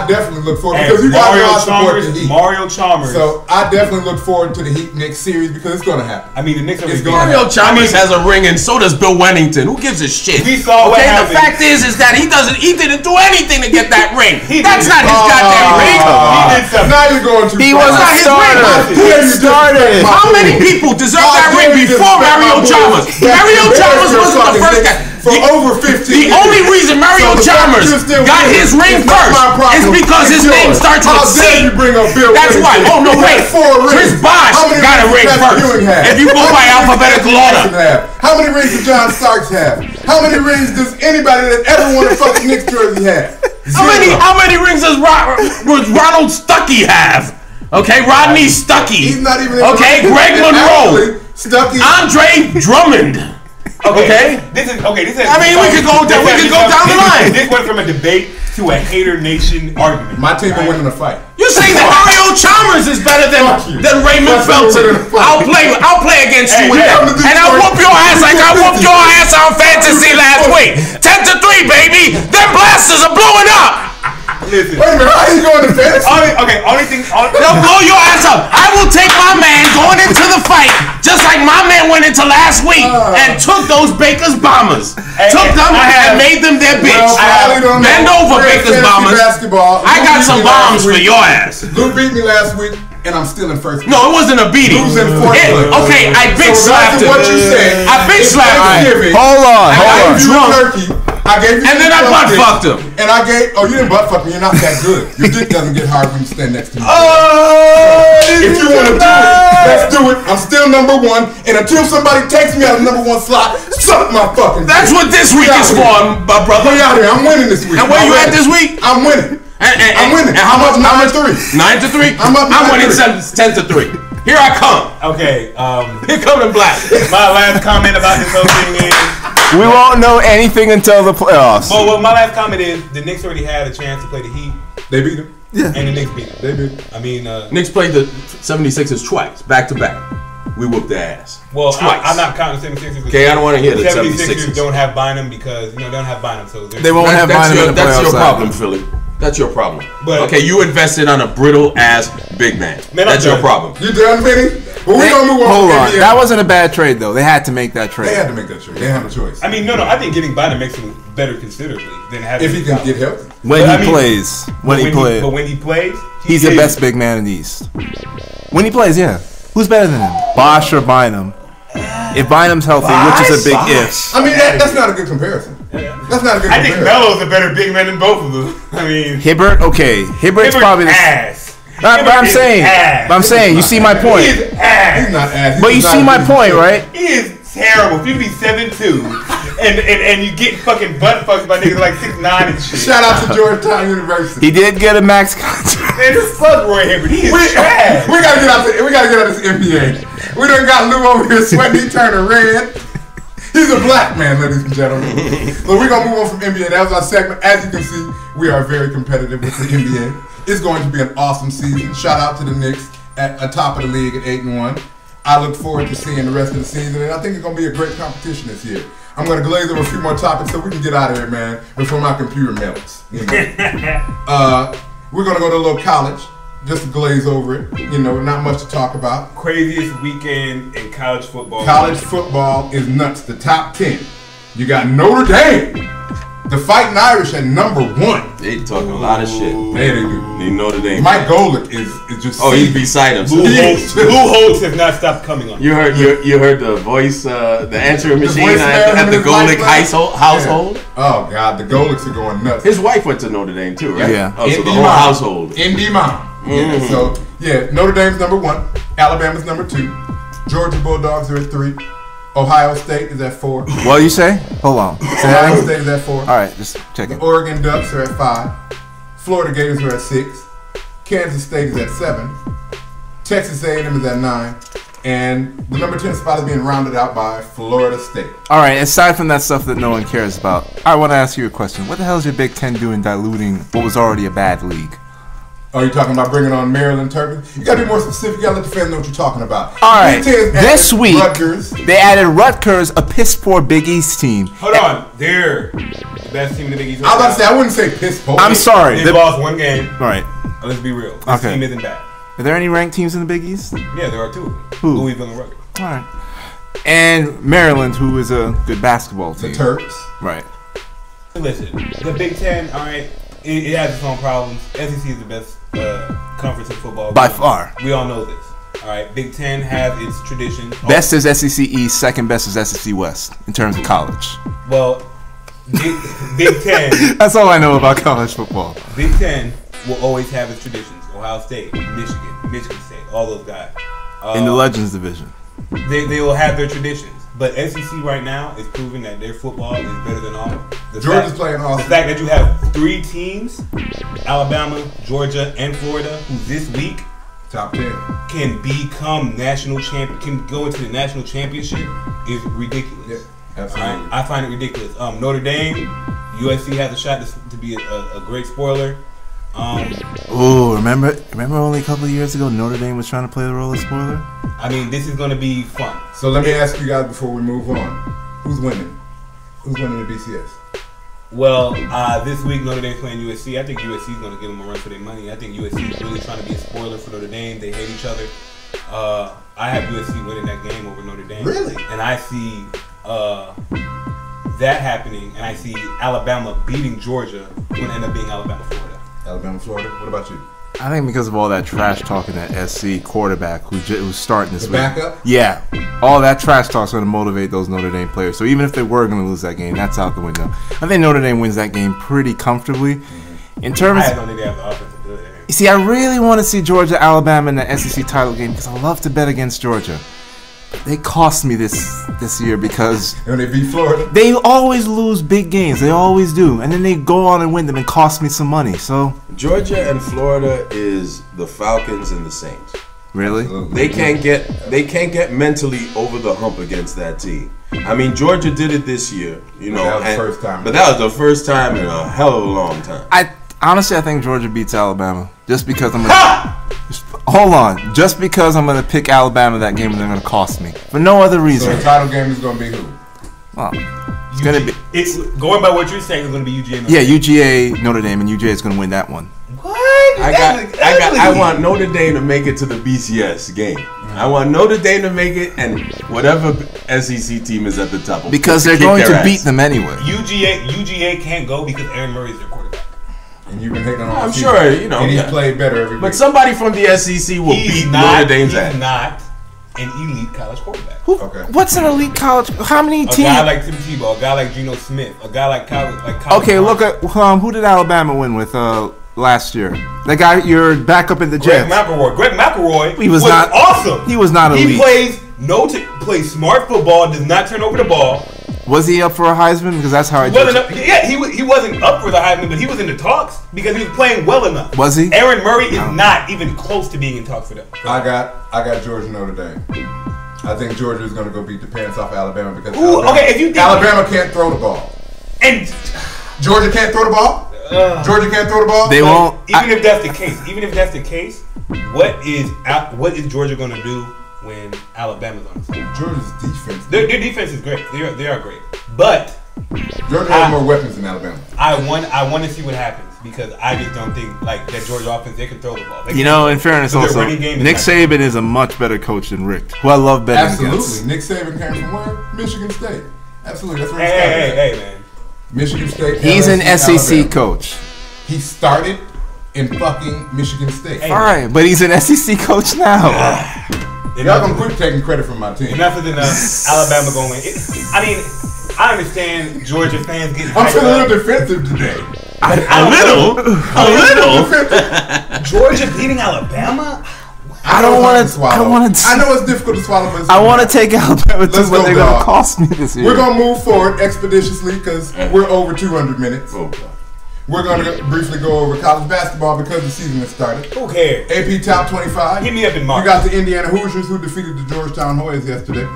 [SPEAKER 1] definitely look forward because you guys know I support the Heat.
[SPEAKER 3] Mario Chalmers.
[SPEAKER 1] So I definitely look forward to the Heat Knicks series because it's going to happen.
[SPEAKER 3] I mean, the Knicks are
[SPEAKER 4] Mario Chalmers has a ring, and so does Bill Wennington. Who gives a shit?
[SPEAKER 3] We saw what happened.
[SPEAKER 4] The fact is that he didn't do anything to get that ring. That's not his goddamn ring.
[SPEAKER 3] He did something.
[SPEAKER 1] Now you're going too far.
[SPEAKER 2] He was a starter. He started.
[SPEAKER 4] How many people deserve that ring before Mario Chalmers? Mario Chalmers wasn't the first guy.
[SPEAKER 1] For over 15
[SPEAKER 4] The only reason Mario Chalmers got his ring first is because his name starts with C. That's why. Oh, no, wait. Chris Bosh got a ring first. If you go by alphabetical order.
[SPEAKER 1] How many rings does John Starks have? How many rings does anybody that ever won a fucking Knicks jersey have?
[SPEAKER 4] How many rings does Ronald Stuckey have? Okay, Rodney Stuckey.
[SPEAKER 1] He's not even.
[SPEAKER 4] Okay, Greg Monroe.
[SPEAKER 1] Stuckey.
[SPEAKER 4] Andre Drummond. Okay.
[SPEAKER 3] This is.
[SPEAKER 4] I mean, we could go down the line.
[SPEAKER 3] This went from a debate to a hater nation argument.
[SPEAKER 1] My team will win in a fight.
[SPEAKER 4] You saying that Mario Chalmers is better than Raymond Felton? I'll play against you with that, and I'll whoop your ass like I whooped your ass on Fantasy last week. 10-3, baby. Them blasters are blowing up.
[SPEAKER 3] Listen.
[SPEAKER 1] Wait a minute, how you going to fantasy?
[SPEAKER 4] They'll blow your ass up. I will take my man going into the fight, just like my man went into last week and took those Baker's Bombers. Took them and made them their bitch. Bend over, Baker's Bombers. I got some bombs for your ass.
[SPEAKER 1] Luke beat me last week, and I'm still in first place.
[SPEAKER 4] No, it wasn't a beating.
[SPEAKER 1] Losing fourth place.
[SPEAKER 4] Okay, I bitch slapped him.
[SPEAKER 1] What you said?
[SPEAKER 4] I bitch slapped him.
[SPEAKER 2] Hold on.
[SPEAKER 1] Turkey. I gave you
[SPEAKER 5] and then I butt fucked him.
[SPEAKER 1] And I gave. Oh, you didn't butt fuck me. You're not that good. Your dick doesn't get hard when you stand next to me. If you want to do it, let's do it. I'm still number one, and until somebody takes me out of number one slot, suck my fucking.
[SPEAKER 5] That's what this week is for, my brother.
[SPEAKER 1] We out here. I'm winning this week.
[SPEAKER 5] And where you at this week?
[SPEAKER 1] I'm winning. I'm winning.
[SPEAKER 5] And how much?
[SPEAKER 1] 9-3.
[SPEAKER 5] 9-3. I'm winning 10-3. Here I come.
[SPEAKER 3] Okay.
[SPEAKER 5] Here come the black.
[SPEAKER 3] My last comment about this whole thing is
[SPEAKER 2] we won't know anything until the playoffs.
[SPEAKER 3] well, my last comment is the Knicks already had a chance to play the Heat.
[SPEAKER 1] They beat them.
[SPEAKER 2] Yeah.
[SPEAKER 3] And the Knicks beat them.
[SPEAKER 1] They beat them.
[SPEAKER 3] I mean,
[SPEAKER 5] Knicks played the 76ers twice, back to back. We whooped their ass.
[SPEAKER 3] well,
[SPEAKER 5] twice.
[SPEAKER 3] I'm not counting the 76ers.
[SPEAKER 5] Okay, I don't want to hear the
[SPEAKER 3] 76ers
[SPEAKER 5] 76ers.
[SPEAKER 3] don't have Bynum because they don't have Bynum, so
[SPEAKER 2] They won't have Bynum in the playoffs.
[SPEAKER 5] That's your problem,
[SPEAKER 2] either.
[SPEAKER 5] Philly. That's your problem.
[SPEAKER 3] But-
[SPEAKER 5] okay, you invested on a brittle ass big man. That's your problem.
[SPEAKER 1] You done, Vinny? Well, we're going to move on.
[SPEAKER 2] Hold on.
[SPEAKER 1] NBA.
[SPEAKER 2] That wasn't a bad trade, though. They had to make that trade.
[SPEAKER 1] They had to make that trade. They had a choice.
[SPEAKER 3] I mean, no. I think getting Bynum makes him better considerably than having.
[SPEAKER 1] If he can get healthy.
[SPEAKER 2] When
[SPEAKER 3] But
[SPEAKER 2] he
[SPEAKER 3] I mean,
[SPEAKER 2] plays. When he plays.
[SPEAKER 3] But when he plays,
[SPEAKER 2] He's the best big man in the East. When he plays, yeah. Who's better than him? Bosh or Bynum? If Bynum's healthy, which is a big if.
[SPEAKER 1] I mean, that's not a good comparison. That's not a good
[SPEAKER 3] I think
[SPEAKER 1] comparison.
[SPEAKER 3] Melo's a better big man than both of them. I mean,
[SPEAKER 2] Hibbert, okay. Hibbert's probably the.
[SPEAKER 3] ass.
[SPEAKER 2] But I'm saying, you see my point.
[SPEAKER 3] He's ass.
[SPEAKER 1] He's not ass.
[SPEAKER 2] But you see my point, right?
[SPEAKER 3] He is terrible. If you be 7'2", and you get fucking butt fucked by niggas like 6'9" and shit.
[SPEAKER 1] Shout out to Georgetown University.
[SPEAKER 2] He did get a max contract.
[SPEAKER 3] Man, just fuck Roy Hibbert. He is trash.
[SPEAKER 1] We gotta get out. We gotta get out of this NBA. We done got Lou over here sweating. He turning red. He's a black man, ladies and gentlemen. But we're gonna move on from NBA. That was our segment. As you can see, we are very competitive with the NBA. It's going to be an awesome season. Shout out to the Knicks at the top of the league at 8-1. I look forward to seeing the rest of the season, and I think it's gonna be a great competition this year. I'm gonna glaze over a few more topics so we can get out of here, man, before my computer melts. You know? We're gonna go to a little college, just to glaze over it. You know, not much to talk about.
[SPEAKER 3] Craziest weekend in college football.
[SPEAKER 1] College football is nuts. The top 10. You got Notre Dame, the Fighting Irish at number 1.
[SPEAKER 5] They talking a lot of shit.
[SPEAKER 1] They do.
[SPEAKER 5] They know that they.
[SPEAKER 1] Mike Golick is just.
[SPEAKER 5] Oh, he's beside him.
[SPEAKER 3] Blue Holtz have not stopped coming on.
[SPEAKER 5] You heard the voice, the answering machine
[SPEAKER 1] voicemail
[SPEAKER 5] at the
[SPEAKER 1] in his
[SPEAKER 5] Golick
[SPEAKER 1] life,
[SPEAKER 5] household.
[SPEAKER 1] Yeah. Oh God, the Golicks are going nuts.
[SPEAKER 5] His wife went to Notre Dame too, right?
[SPEAKER 2] Yeah.
[SPEAKER 5] Oh, so the
[SPEAKER 1] ND
[SPEAKER 5] whole
[SPEAKER 1] mom.
[SPEAKER 5] household.
[SPEAKER 1] ND mom. Yeah. So yeah, Notre Dame's number 1. Alabama's number 2. Georgia Bulldogs are at 3. Ohio State is at 4.
[SPEAKER 2] What you say? Hold on.
[SPEAKER 1] Ohio State is at 4.
[SPEAKER 2] All right, just check
[SPEAKER 1] The
[SPEAKER 2] it.
[SPEAKER 1] Oregon Ducks are at 5. Florida Gators are at 6. Kansas State is at 7. Texas A&M is at 9. And the number 10 spot is being rounded out by Florida State.
[SPEAKER 2] All right, aside from that stuff that no one cares about, I want to ask you a question. What the hell is your Big Ten doing diluting what was already a bad league?
[SPEAKER 1] Oh, you talking about bringing on Maryland Terps? You gotta be more specific. You gotta let the fans know what you're talking about.
[SPEAKER 2] All right,
[SPEAKER 1] Big Ten's added
[SPEAKER 2] this week
[SPEAKER 1] Rutgers.
[SPEAKER 2] they added Rutgers, a piss poor Big East team.
[SPEAKER 3] Hold on, they're the best team in the Big East.
[SPEAKER 1] I was about to say I wouldn't say piss poor.
[SPEAKER 2] I'm sorry.
[SPEAKER 3] They lost one game.
[SPEAKER 2] All right.
[SPEAKER 3] Let's be real. This
[SPEAKER 2] Okay.
[SPEAKER 3] team isn't bad.
[SPEAKER 2] Are there any ranked teams in the Big East?
[SPEAKER 3] Yeah, there are 2.
[SPEAKER 2] Who?
[SPEAKER 3] Louisville and Rutgers.
[SPEAKER 2] All right. And Maryland, who is a good basketball
[SPEAKER 1] The
[SPEAKER 2] team.
[SPEAKER 1] Terps.
[SPEAKER 2] Right.
[SPEAKER 3] Listen, the Big Ten, all right, it has its own problems. SEC is the best conference in football.
[SPEAKER 2] By far.
[SPEAKER 3] We all know this. All right, Big Ten has its traditions.
[SPEAKER 2] Best is SEC East, second best is SEC West in terms of college.
[SPEAKER 3] Well, Big Ten.
[SPEAKER 2] That's all I know about college football.
[SPEAKER 3] Big Ten will always have its traditions. Ohio State, Michigan State, all those guys.
[SPEAKER 2] In the Legends division.
[SPEAKER 3] They will have their traditions. But SEC right now is proving that their football is better than all.
[SPEAKER 1] Georgia's playing awesome.
[SPEAKER 3] The fact that you have 3 teams, Alabama, Georgia, and Florida, who this week
[SPEAKER 1] Top 10.
[SPEAKER 3] can become national champion, can go into the national championship, is ridiculous.
[SPEAKER 1] Yeah, absolutely.
[SPEAKER 3] All right? I find it ridiculous. Notre Dame, USC has a shot to be a great spoiler.
[SPEAKER 2] Oh, remember only a couple of years ago, Notre Dame was trying to play the role of spoiler?
[SPEAKER 3] I mean, this is going to be fun.
[SPEAKER 1] So let me ask you guys before we move on. Who's winning? Who's winning the BCS?
[SPEAKER 3] Well, this week Notre Dame's playing USC. I think USC is going to give them a run for their money. I think USC is really trying to be a spoiler for Notre Dame. They hate each other. I have USC winning that game over Notre Dame.
[SPEAKER 1] Really?
[SPEAKER 3] And I see that happening, and I see Alabama beating Georgia. It's going to end up being Alabama, Florida.
[SPEAKER 1] Alabama, Florida. What about you?
[SPEAKER 2] I think because of all that trash talking that SC quarterback who's starting this
[SPEAKER 1] The
[SPEAKER 2] week.
[SPEAKER 1] backup?
[SPEAKER 2] Yeah. All that trash talk's going to motivate those Notre Dame players. So even if they were going to lose that game, that's out the window. I think Notre Dame wins that game pretty comfortably. In terms,
[SPEAKER 3] I don't think they have the offense to do it.
[SPEAKER 2] you see, I really want to see Georgia, Alabama in the SEC title game because I love to bet against Georgia. But they cost me this year because
[SPEAKER 1] When they beat Florida?
[SPEAKER 2] they always lose big games. They always do. And then they go on and win them and cost me some money. So,
[SPEAKER 4] Georgia and Florida is the Falcons and the Saints.
[SPEAKER 2] really?
[SPEAKER 4] They can't get mentally over the hump against that team. I mean, Georgia did it this year, you know.
[SPEAKER 1] That was the first time.
[SPEAKER 4] But that was the first time in a hell of a long time.
[SPEAKER 2] Honestly, I think Georgia beats Alabama. Just because I'm hold on. Just because I'm going to pick Alabama that game and they're going to cost me. For no other
[SPEAKER 1] So
[SPEAKER 2] reason.
[SPEAKER 1] the title game is going to be who?
[SPEAKER 2] Well, it's going to be...
[SPEAKER 3] It's going by what you're saying. It's going to be UGA.
[SPEAKER 2] Yeah, UGA, Notre Dame, and UGA is going to win that one.
[SPEAKER 3] What?
[SPEAKER 4] I want Notre Dame to make it to the BCS game. I want Notre Dame to make it, and whatever SEC team is at the top.
[SPEAKER 2] Because they're
[SPEAKER 4] kick
[SPEAKER 2] going
[SPEAKER 4] their
[SPEAKER 2] to
[SPEAKER 4] ass.
[SPEAKER 2] beat them anyway.
[SPEAKER 3] UGA can't go because Aaron Murray is their quarterback.
[SPEAKER 1] And you've been hating on all
[SPEAKER 4] I'm
[SPEAKER 1] season.
[SPEAKER 4] sure, you know,
[SPEAKER 1] And he's
[SPEAKER 4] yeah.
[SPEAKER 1] played better every week.
[SPEAKER 4] But somebody from the SEC will beat Notre Dame's ass.
[SPEAKER 3] He's not an elite college quarterback.
[SPEAKER 1] Okay.
[SPEAKER 2] What's an elite college? How many
[SPEAKER 3] A
[SPEAKER 2] teams?
[SPEAKER 3] guy like Tim Tebow, a guy like Geno Smith, a guy like Kyle.
[SPEAKER 2] Okay, look at who did Alabama win with last year? The guy, your backup in the
[SPEAKER 3] Greg
[SPEAKER 2] Jets.
[SPEAKER 3] McElroy. Greg McElroy
[SPEAKER 2] He was not-
[SPEAKER 3] awesome.
[SPEAKER 2] he was not elite.
[SPEAKER 3] He plays smart football, does not turn over the ball.
[SPEAKER 2] Was he up for a Heisman? Because that's how I
[SPEAKER 3] He
[SPEAKER 2] judge
[SPEAKER 3] wasn't
[SPEAKER 2] it.
[SPEAKER 3] he wasn't up for the Heisman, but he was in the talks because he was playing well enough.
[SPEAKER 2] Was he?
[SPEAKER 3] Aaron Murray is not even close to being in talks for that.
[SPEAKER 1] I got Georgia Notre Dame. I think Georgia is going to go beat the pants off Alabama because
[SPEAKER 3] Ooh, okay, if you think-
[SPEAKER 1] Alabama can't throw the ball.
[SPEAKER 3] And
[SPEAKER 1] Georgia can't throw the ball? Georgia can't throw the ball?
[SPEAKER 2] They won't.
[SPEAKER 3] even if that's the case, what is Georgia going to do when Alabama's on the side?
[SPEAKER 1] Georgia's defense.
[SPEAKER 3] Their defense is great. They are great, but
[SPEAKER 1] Georgia has more weapons than Alabama.
[SPEAKER 3] I want to see what happens because I just don't think like that Georgia offense they can throw the ball.
[SPEAKER 2] You know, in fairness,
[SPEAKER 3] Their
[SPEAKER 2] also,
[SPEAKER 3] running game is
[SPEAKER 2] Nick
[SPEAKER 3] not-
[SPEAKER 2] Saban is a much better coach than Rick, who I love betting
[SPEAKER 1] Absolutely.
[SPEAKER 2] against.
[SPEAKER 1] Nick Saban came from where? Michigan State. Absolutely. That's where he
[SPEAKER 3] Hey,
[SPEAKER 1] started.
[SPEAKER 3] man.
[SPEAKER 1] Michigan State.
[SPEAKER 2] He's an
[SPEAKER 1] LSU,
[SPEAKER 2] SEC
[SPEAKER 1] Alabama.
[SPEAKER 2] coach.
[SPEAKER 1] He started in fucking Michigan State.
[SPEAKER 3] Hey.
[SPEAKER 2] All right, but he's an SEC coach now.
[SPEAKER 1] Y'all gonna quit taking credit from my team.
[SPEAKER 3] Enough is enough. Alabama going to win. I mean, I understand Georgia fans getting
[SPEAKER 1] I'm
[SPEAKER 3] hyped
[SPEAKER 1] feeling a
[SPEAKER 3] up.
[SPEAKER 1] little defensive today.
[SPEAKER 3] A little. Georgia beating Alabama.
[SPEAKER 2] I don't want to. I want to.
[SPEAKER 1] I know it's difficult to swallow, but it's
[SPEAKER 2] I want to take Alabama too,
[SPEAKER 1] Let's
[SPEAKER 2] but
[SPEAKER 1] go,
[SPEAKER 2] they're going
[SPEAKER 1] dog.
[SPEAKER 2] to cost me this year.
[SPEAKER 1] We're gonna move forward expeditiously because we're over 200 minutes.
[SPEAKER 4] Oh, God.
[SPEAKER 1] We're gonna briefly go over college basketball because the season has started.
[SPEAKER 3] Who cares?
[SPEAKER 1] AP Top 25.
[SPEAKER 3] Hit me up in March.
[SPEAKER 1] You got the Indiana Hoosiers who defeated the Georgetown Hoyas yesterday.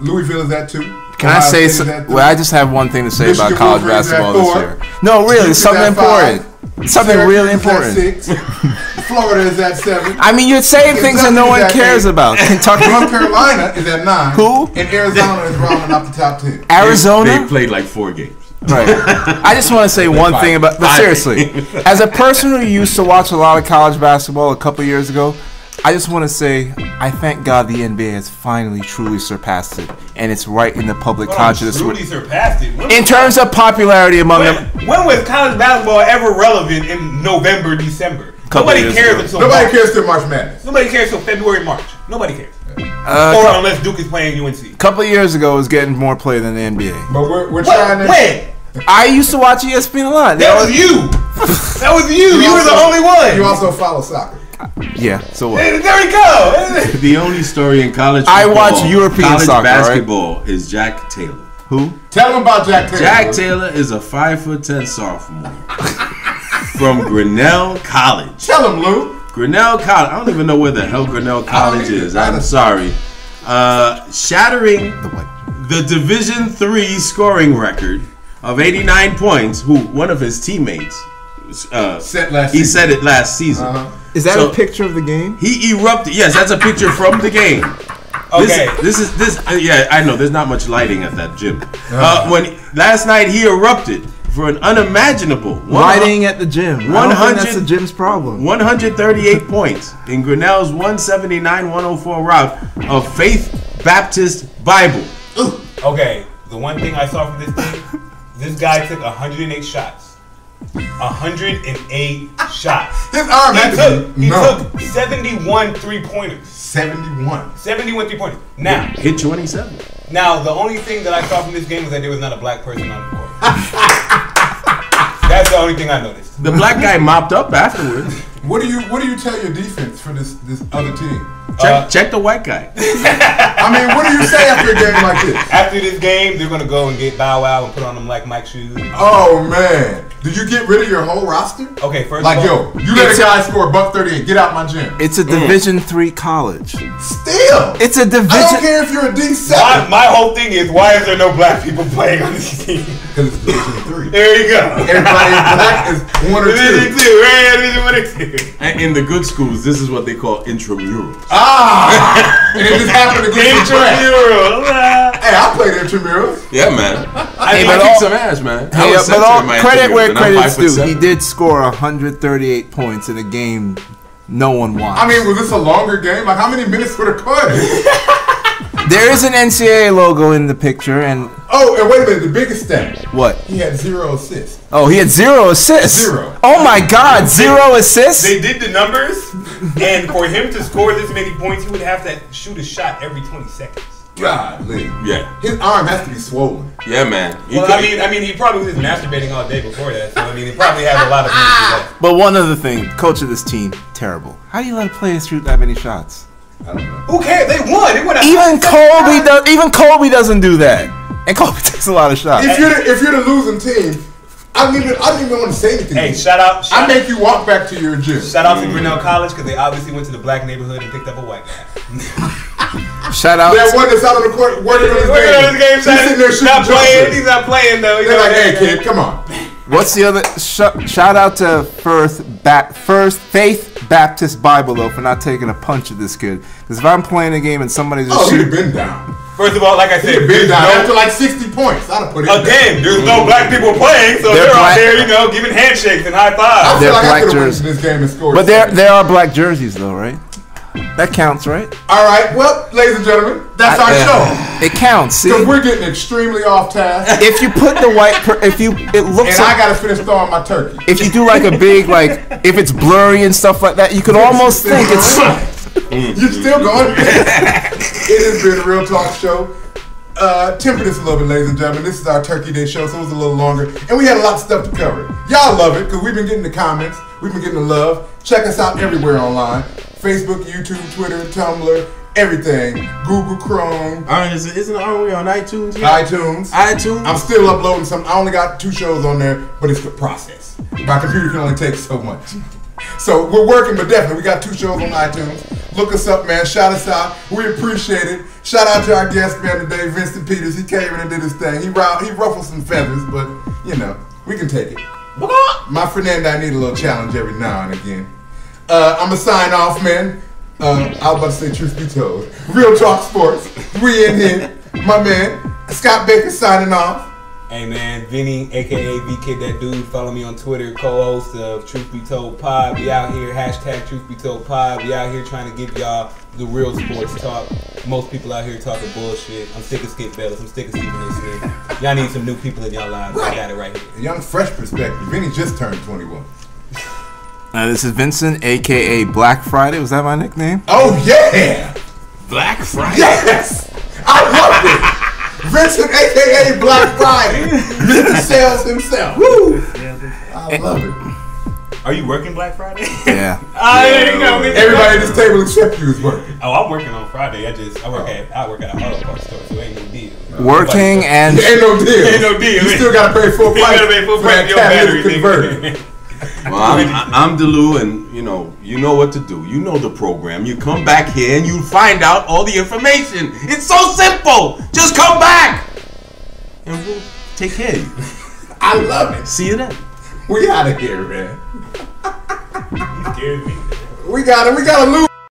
[SPEAKER 1] Louisville is at 2.
[SPEAKER 2] Can I
[SPEAKER 1] Ohio
[SPEAKER 2] say
[SPEAKER 1] State is
[SPEAKER 2] so,
[SPEAKER 1] at 3.
[SPEAKER 2] well, I just have one thing to say
[SPEAKER 1] Michigan
[SPEAKER 2] about college
[SPEAKER 1] Wolverines at
[SPEAKER 2] basketball this
[SPEAKER 1] 4.
[SPEAKER 2] year. No, really,
[SPEAKER 1] Duke
[SPEAKER 2] it's
[SPEAKER 1] is
[SPEAKER 2] something
[SPEAKER 1] at 5.
[SPEAKER 2] important. Something really important.
[SPEAKER 1] Syracuse is at 6. Florida is at 7.
[SPEAKER 2] I mean, you're saying things that no
[SPEAKER 1] Kentucky
[SPEAKER 2] one
[SPEAKER 1] is at
[SPEAKER 2] cares
[SPEAKER 1] 8.
[SPEAKER 2] about. Kentucky,
[SPEAKER 1] North Carolina is at 9.
[SPEAKER 2] Who?
[SPEAKER 1] And Arizona is rounding up the top 10.
[SPEAKER 5] They
[SPEAKER 2] Arizona.
[SPEAKER 5] played like 4 games.
[SPEAKER 2] Right. I just want to say one thing about. But seriously, as a person who used to watch a lot of college basketball a couple years ago, I just want to say I thank God the NBA has finally truly surpassed it, and it's right in the public consciousness.
[SPEAKER 3] Truly surpassed it. When
[SPEAKER 2] In
[SPEAKER 3] was-
[SPEAKER 2] terms of popularity among
[SPEAKER 3] when,
[SPEAKER 2] them,
[SPEAKER 3] when was college basketball ever relevant in November, December?
[SPEAKER 2] Couple
[SPEAKER 3] Nobody
[SPEAKER 2] years
[SPEAKER 3] cares
[SPEAKER 2] ago.
[SPEAKER 3] until
[SPEAKER 1] Nobody
[SPEAKER 3] March.
[SPEAKER 1] cares till March Madness.
[SPEAKER 3] Nobody cares until February, March. Nobody cares. Or
[SPEAKER 2] a
[SPEAKER 3] unless Duke is playing UNC.
[SPEAKER 2] couple of years ago, it was getting more play than the NBA.
[SPEAKER 1] But we're trying to.
[SPEAKER 3] When?
[SPEAKER 2] I used to watch ESPN a lot.
[SPEAKER 3] That was you. That was you. You were the only one.
[SPEAKER 1] You also follow soccer.
[SPEAKER 2] Yeah. So what?
[SPEAKER 3] There we go.
[SPEAKER 5] The only story in college
[SPEAKER 2] I
[SPEAKER 5] football,
[SPEAKER 2] watch European
[SPEAKER 5] college
[SPEAKER 2] soccer, right?
[SPEAKER 5] basketball is Jack Taylor.
[SPEAKER 2] Who?
[SPEAKER 1] Tell them about Jack Taylor.
[SPEAKER 5] Jack Taylor is a 5'10" sophomore from Grinnell College.
[SPEAKER 1] Tell them, Lou.
[SPEAKER 5] Grinnell College. I don't even know where the hell Grinnell College
[SPEAKER 1] either.
[SPEAKER 5] is. I'm sorry. Shattering
[SPEAKER 2] The white.
[SPEAKER 5] the Division III scoring record of 89 points. Who one of his teammates
[SPEAKER 1] Set last
[SPEAKER 5] he
[SPEAKER 1] season.
[SPEAKER 5] said it last season.
[SPEAKER 2] Is that
[SPEAKER 5] So-
[SPEAKER 2] a picture of the game?
[SPEAKER 5] He erupted. Yes, that's a picture from the game.
[SPEAKER 3] Okay.
[SPEAKER 5] This. Yeah, I know. There's not much lighting at that gym. When last night he erupted for an unimaginable
[SPEAKER 2] Lighting at the gym. I don't think
[SPEAKER 5] 100
[SPEAKER 2] that's the gym's problem.
[SPEAKER 5] 138 points in Grinnell's 179-104 rout of Faith Baptist Bible.
[SPEAKER 3] Okay. The one thing I saw from this team, this guy took 108 shots 108 shots.
[SPEAKER 1] His arm had to be
[SPEAKER 3] He took 71 3-pointers.
[SPEAKER 1] 71.
[SPEAKER 3] 71 3-pointers. Now,
[SPEAKER 5] Hit 27.
[SPEAKER 3] Now, the only thing that I saw from this game was that there was not a black person on the court. That's the only thing I noticed.
[SPEAKER 5] The black guy mopped up afterwards.
[SPEAKER 1] What do you tell your defense for this other team?
[SPEAKER 5] Check the white guy.
[SPEAKER 1] I mean, what do you say after a game like this?
[SPEAKER 3] After this game, they're gonna go and get Bow Wow and put on them like Mike shoes.
[SPEAKER 1] Oh man, did you get rid of your whole roster?
[SPEAKER 3] Okay, first
[SPEAKER 1] Like,
[SPEAKER 3] of all,
[SPEAKER 1] yo, you let a guy score $138. Get out my gym.
[SPEAKER 2] It's a Division III college.
[SPEAKER 1] Still,
[SPEAKER 2] It's a
[SPEAKER 1] I don't
[SPEAKER 2] division.
[SPEAKER 1] care if you're a D7.
[SPEAKER 3] my whole thing is, why is there no black people playing on this team?
[SPEAKER 1] Because it's Division 3.
[SPEAKER 3] There you go.
[SPEAKER 1] Everybody in black is 1 or 2.
[SPEAKER 3] Division 2, right? Division 1 or 2.
[SPEAKER 5] And in the good schools, this is what they call intramurals.
[SPEAKER 1] And it just happened against the track.
[SPEAKER 3] Intramural.
[SPEAKER 1] Hey, I played intramurals.
[SPEAKER 5] Yeah, man.
[SPEAKER 2] Hey,
[SPEAKER 5] I
[SPEAKER 2] but
[SPEAKER 5] kicked
[SPEAKER 2] all-
[SPEAKER 5] some ass, man. I
[SPEAKER 2] Hey,
[SPEAKER 5] was
[SPEAKER 2] but
[SPEAKER 5] center
[SPEAKER 2] all
[SPEAKER 5] in my
[SPEAKER 2] credit where
[SPEAKER 5] intramurals, and I'm
[SPEAKER 2] credit's due.
[SPEAKER 5] 5'7".
[SPEAKER 2] He did score 138 points in a game no one watched.
[SPEAKER 1] I mean, was this a longer game? Like, how many minutes were recorded?
[SPEAKER 2] there is an NCAA logo in the picture, and
[SPEAKER 1] Oh, and wait a minute, the biggest stat.
[SPEAKER 2] what?
[SPEAKER 1] He had 0 assists.
[SPEAKER 2] Oh, he had 0 assists.
[SPEAKER 1] 0.
[SPEAKER 2] Oh my God, 0 assists.
[SPEAKER 3] They did the numbers, and for him to score this many points, he would have to shoot a shot every 20 seconds.
[SPEAKER 1] Golly.
[SPEAKER 5] Yeah.
[SPEAKER 1] His arm has to be swollen.
[SPEAKER 5] Yeah, man. He
[SPEAKER 3] Well,
[SPEAKER 5] could-
[SPEAKER 3] I mean, he probably was masturbating all day before that, so I mean, he probably has a lot of energy left.
[SPEAKER 2] But one other thing, coach of this team, terrible. How do you let players shoot that many shots?
[SPEAKER 1] I don't know.
[SPEAKER 3] Who cares? They won. They won.
[SPEAKER 2] Even Kobe doesn't do that, and Kobe takes a lot of shots.
[SPEAKER 1] If you're the losing team, I don't even want to say anything.
[SPEAKER 3] Hey, shout out!
[SPEAKER 1] I make you walk back to your gym.
[SPEAKER 3] Shout out to Grinnell College because they obviously went to the black neighborhood and picked up a white guy.
[SPEAKER 2] Shout out.
[SPEAKER 1] That one that's out on the court working on his game. He's sitting there
[SPEAKER 3] He's
[SPEAKER 1] shooting
[SPEAKER 3] not playing.
[SPEAKER 1] jumpers.
[SPEAKER 3] He's not playing though. He's
[SPEAKER 1] They're
[SPEAKER 3] not
[SPEAKER 1] like, hey
[SPEAKER 3] playing.
[SPEAKER 1] kid, come on.
[SPEAKER 2] What's the other? Shout out to First Faith Baptist Bible though for not taking a punch at this kid. Because if I'm playing a game and somebody's just
[SPEAKER 1] Oh, he'd have
[SPEAKER 2] shooting,
[SPEAKER 1] been down.
[SPEAKER 3] First of all, like I
[SPEAKER 1] He'd
[SPEAKER 3] said,
[SPEAKER 1] have been
[SPEAKER 3] there's
[SPEAKER 1] down
[SPEAKER 3] no-
[SPEAKER 1] after like 60 points. I'd have put it
[SPEAKER 3] again, there's no black people playing, so
[SPEAKER 2] They're
[SPEAKER 3] they're
[SPEAKER 2] black-
[SPEAKER 3] out there, you know, giving handshakes and high
[SPEAKER 1] I
[SPEAKER 3] fives.
[SPEAKER 1] feel
[SPEAKER 2] They're
[SPEAKER 1] like I
[SPEAKER 2] black
[SPEAKER 1] could have went
[SPEAKER 2] jerseys.
[SPEAKER 1] to this game and scored.
[SPEAKER 2] but there are black jerseys though, right? That counts, right?
[SPEAKER 1] All right, well, ladies and gentlemen, that's our show.
[SPEAKER 2] It counts. See,
[SPEAKER 1] Because we're getting extremely off task,
[SPEAKER 2] if you put the white, it looks.
[SPEAKER 1] and I gotta finish throwing my turkey.
[SPEAKER 2] If you do like a big if it's blurry and stuff like that, you could almost think it's.
[SPEAKER 1] You're still going. It has been a Real Talk show. Temper this a little bit, ladies and gentlemen. This is our Turkey Day show, so it was a little longer. And we had a lot of stuff to cover. Y'all love it, because we've been getting the comments. We've been getting the love. Check us out everywhere online. Facebook, YouTube, Twitter, Tumblr, everything. Google, Chrome,
[SPEAKER 5] aren't we on iTunes yet?
[SPEAKER 1] iTunes.
[SPEAKER 5] iTunes?
[SPEAKER 1] I'm still uploading some. I only got 2 shows on there, but it's the process. My computer can only take so much. So we're working, but definitely we got 2 shows on iTunes. Look us up, man. Shout us out. We appreciate it. Shout out to our guest man today, Vincent Peters. He came in and did his thing. He ruffled some feathers, but you know we can take it. My Fernanda, I need a little challenge every now and again. I'm gonna sign off, man. I was about to say truth be told. Real Talk Sports. We in here. My man Scott Baker signing off.
[SPEAKER 3] Hey man, Vinny, aka pt.2. Follow me on Twitter, co-host of Truth Be Told Pod. We out here, hashtag Truth Be Told Pod. We out here trying to give y'all the real sports talk. Most people out here talking bullshit. I'm sick of Skip Bayless. I'm sick of Stephen A. Smith. Y'all need some new people in y'all lives. I got it right here.
[SPEAKER 1] A young, fresh perspective. Vinny just turned 21.
[SPEAKER 2] This is Vincent, aka Black Friday. Was that my nickname?
[SPEAKER 1] Oh yeah!
[SPEAKER 5] Black Friday.
[SPEAKER 1] Yes! I love it! Vincent, aka Black Friday. Mr. Sales himself. Woo! I love it.
[SPEAKER 3] Are you working Black Friday?
[SPEAKER 2] Yeah.
[SPEAKER 3] There you go.
[SPEAKER 1] Everybody at this table except you is working.
[SPEAKER 3] Oh, I'm working on Friday. I work at a auto parts store, so ain't no deal.
[SPEAKER 2] Working and
[SPEAKER 1] Ain't no deal.
[SPEAKER 3] Ain't no deal.
[SPEAKER 1] You still gotta pay full
[SPEAKER 3] You
[SPEAKER 1] price
[SPEAKER 3] gotta pay full
[SPEAKER 1] for
[SPEAKER 3] price
[SPEAKER 1] that
[SPEAKER 3] for your battery,
[SPEAKER 1] catalytic converter.
[SPEAKER 5] Well, I'm Delu, and you know what to do. You know the program. You come back here and you find out all the information. It's so simple. Just come back, and we'll take care of you.
[SPEAKER 1] I love it.
[SPEAKER 5] See you then.
[SPEAKER 1] We out of here, man.
[SPEAKER 3] You scared me.
[SPEAKER 1] We gotta lose.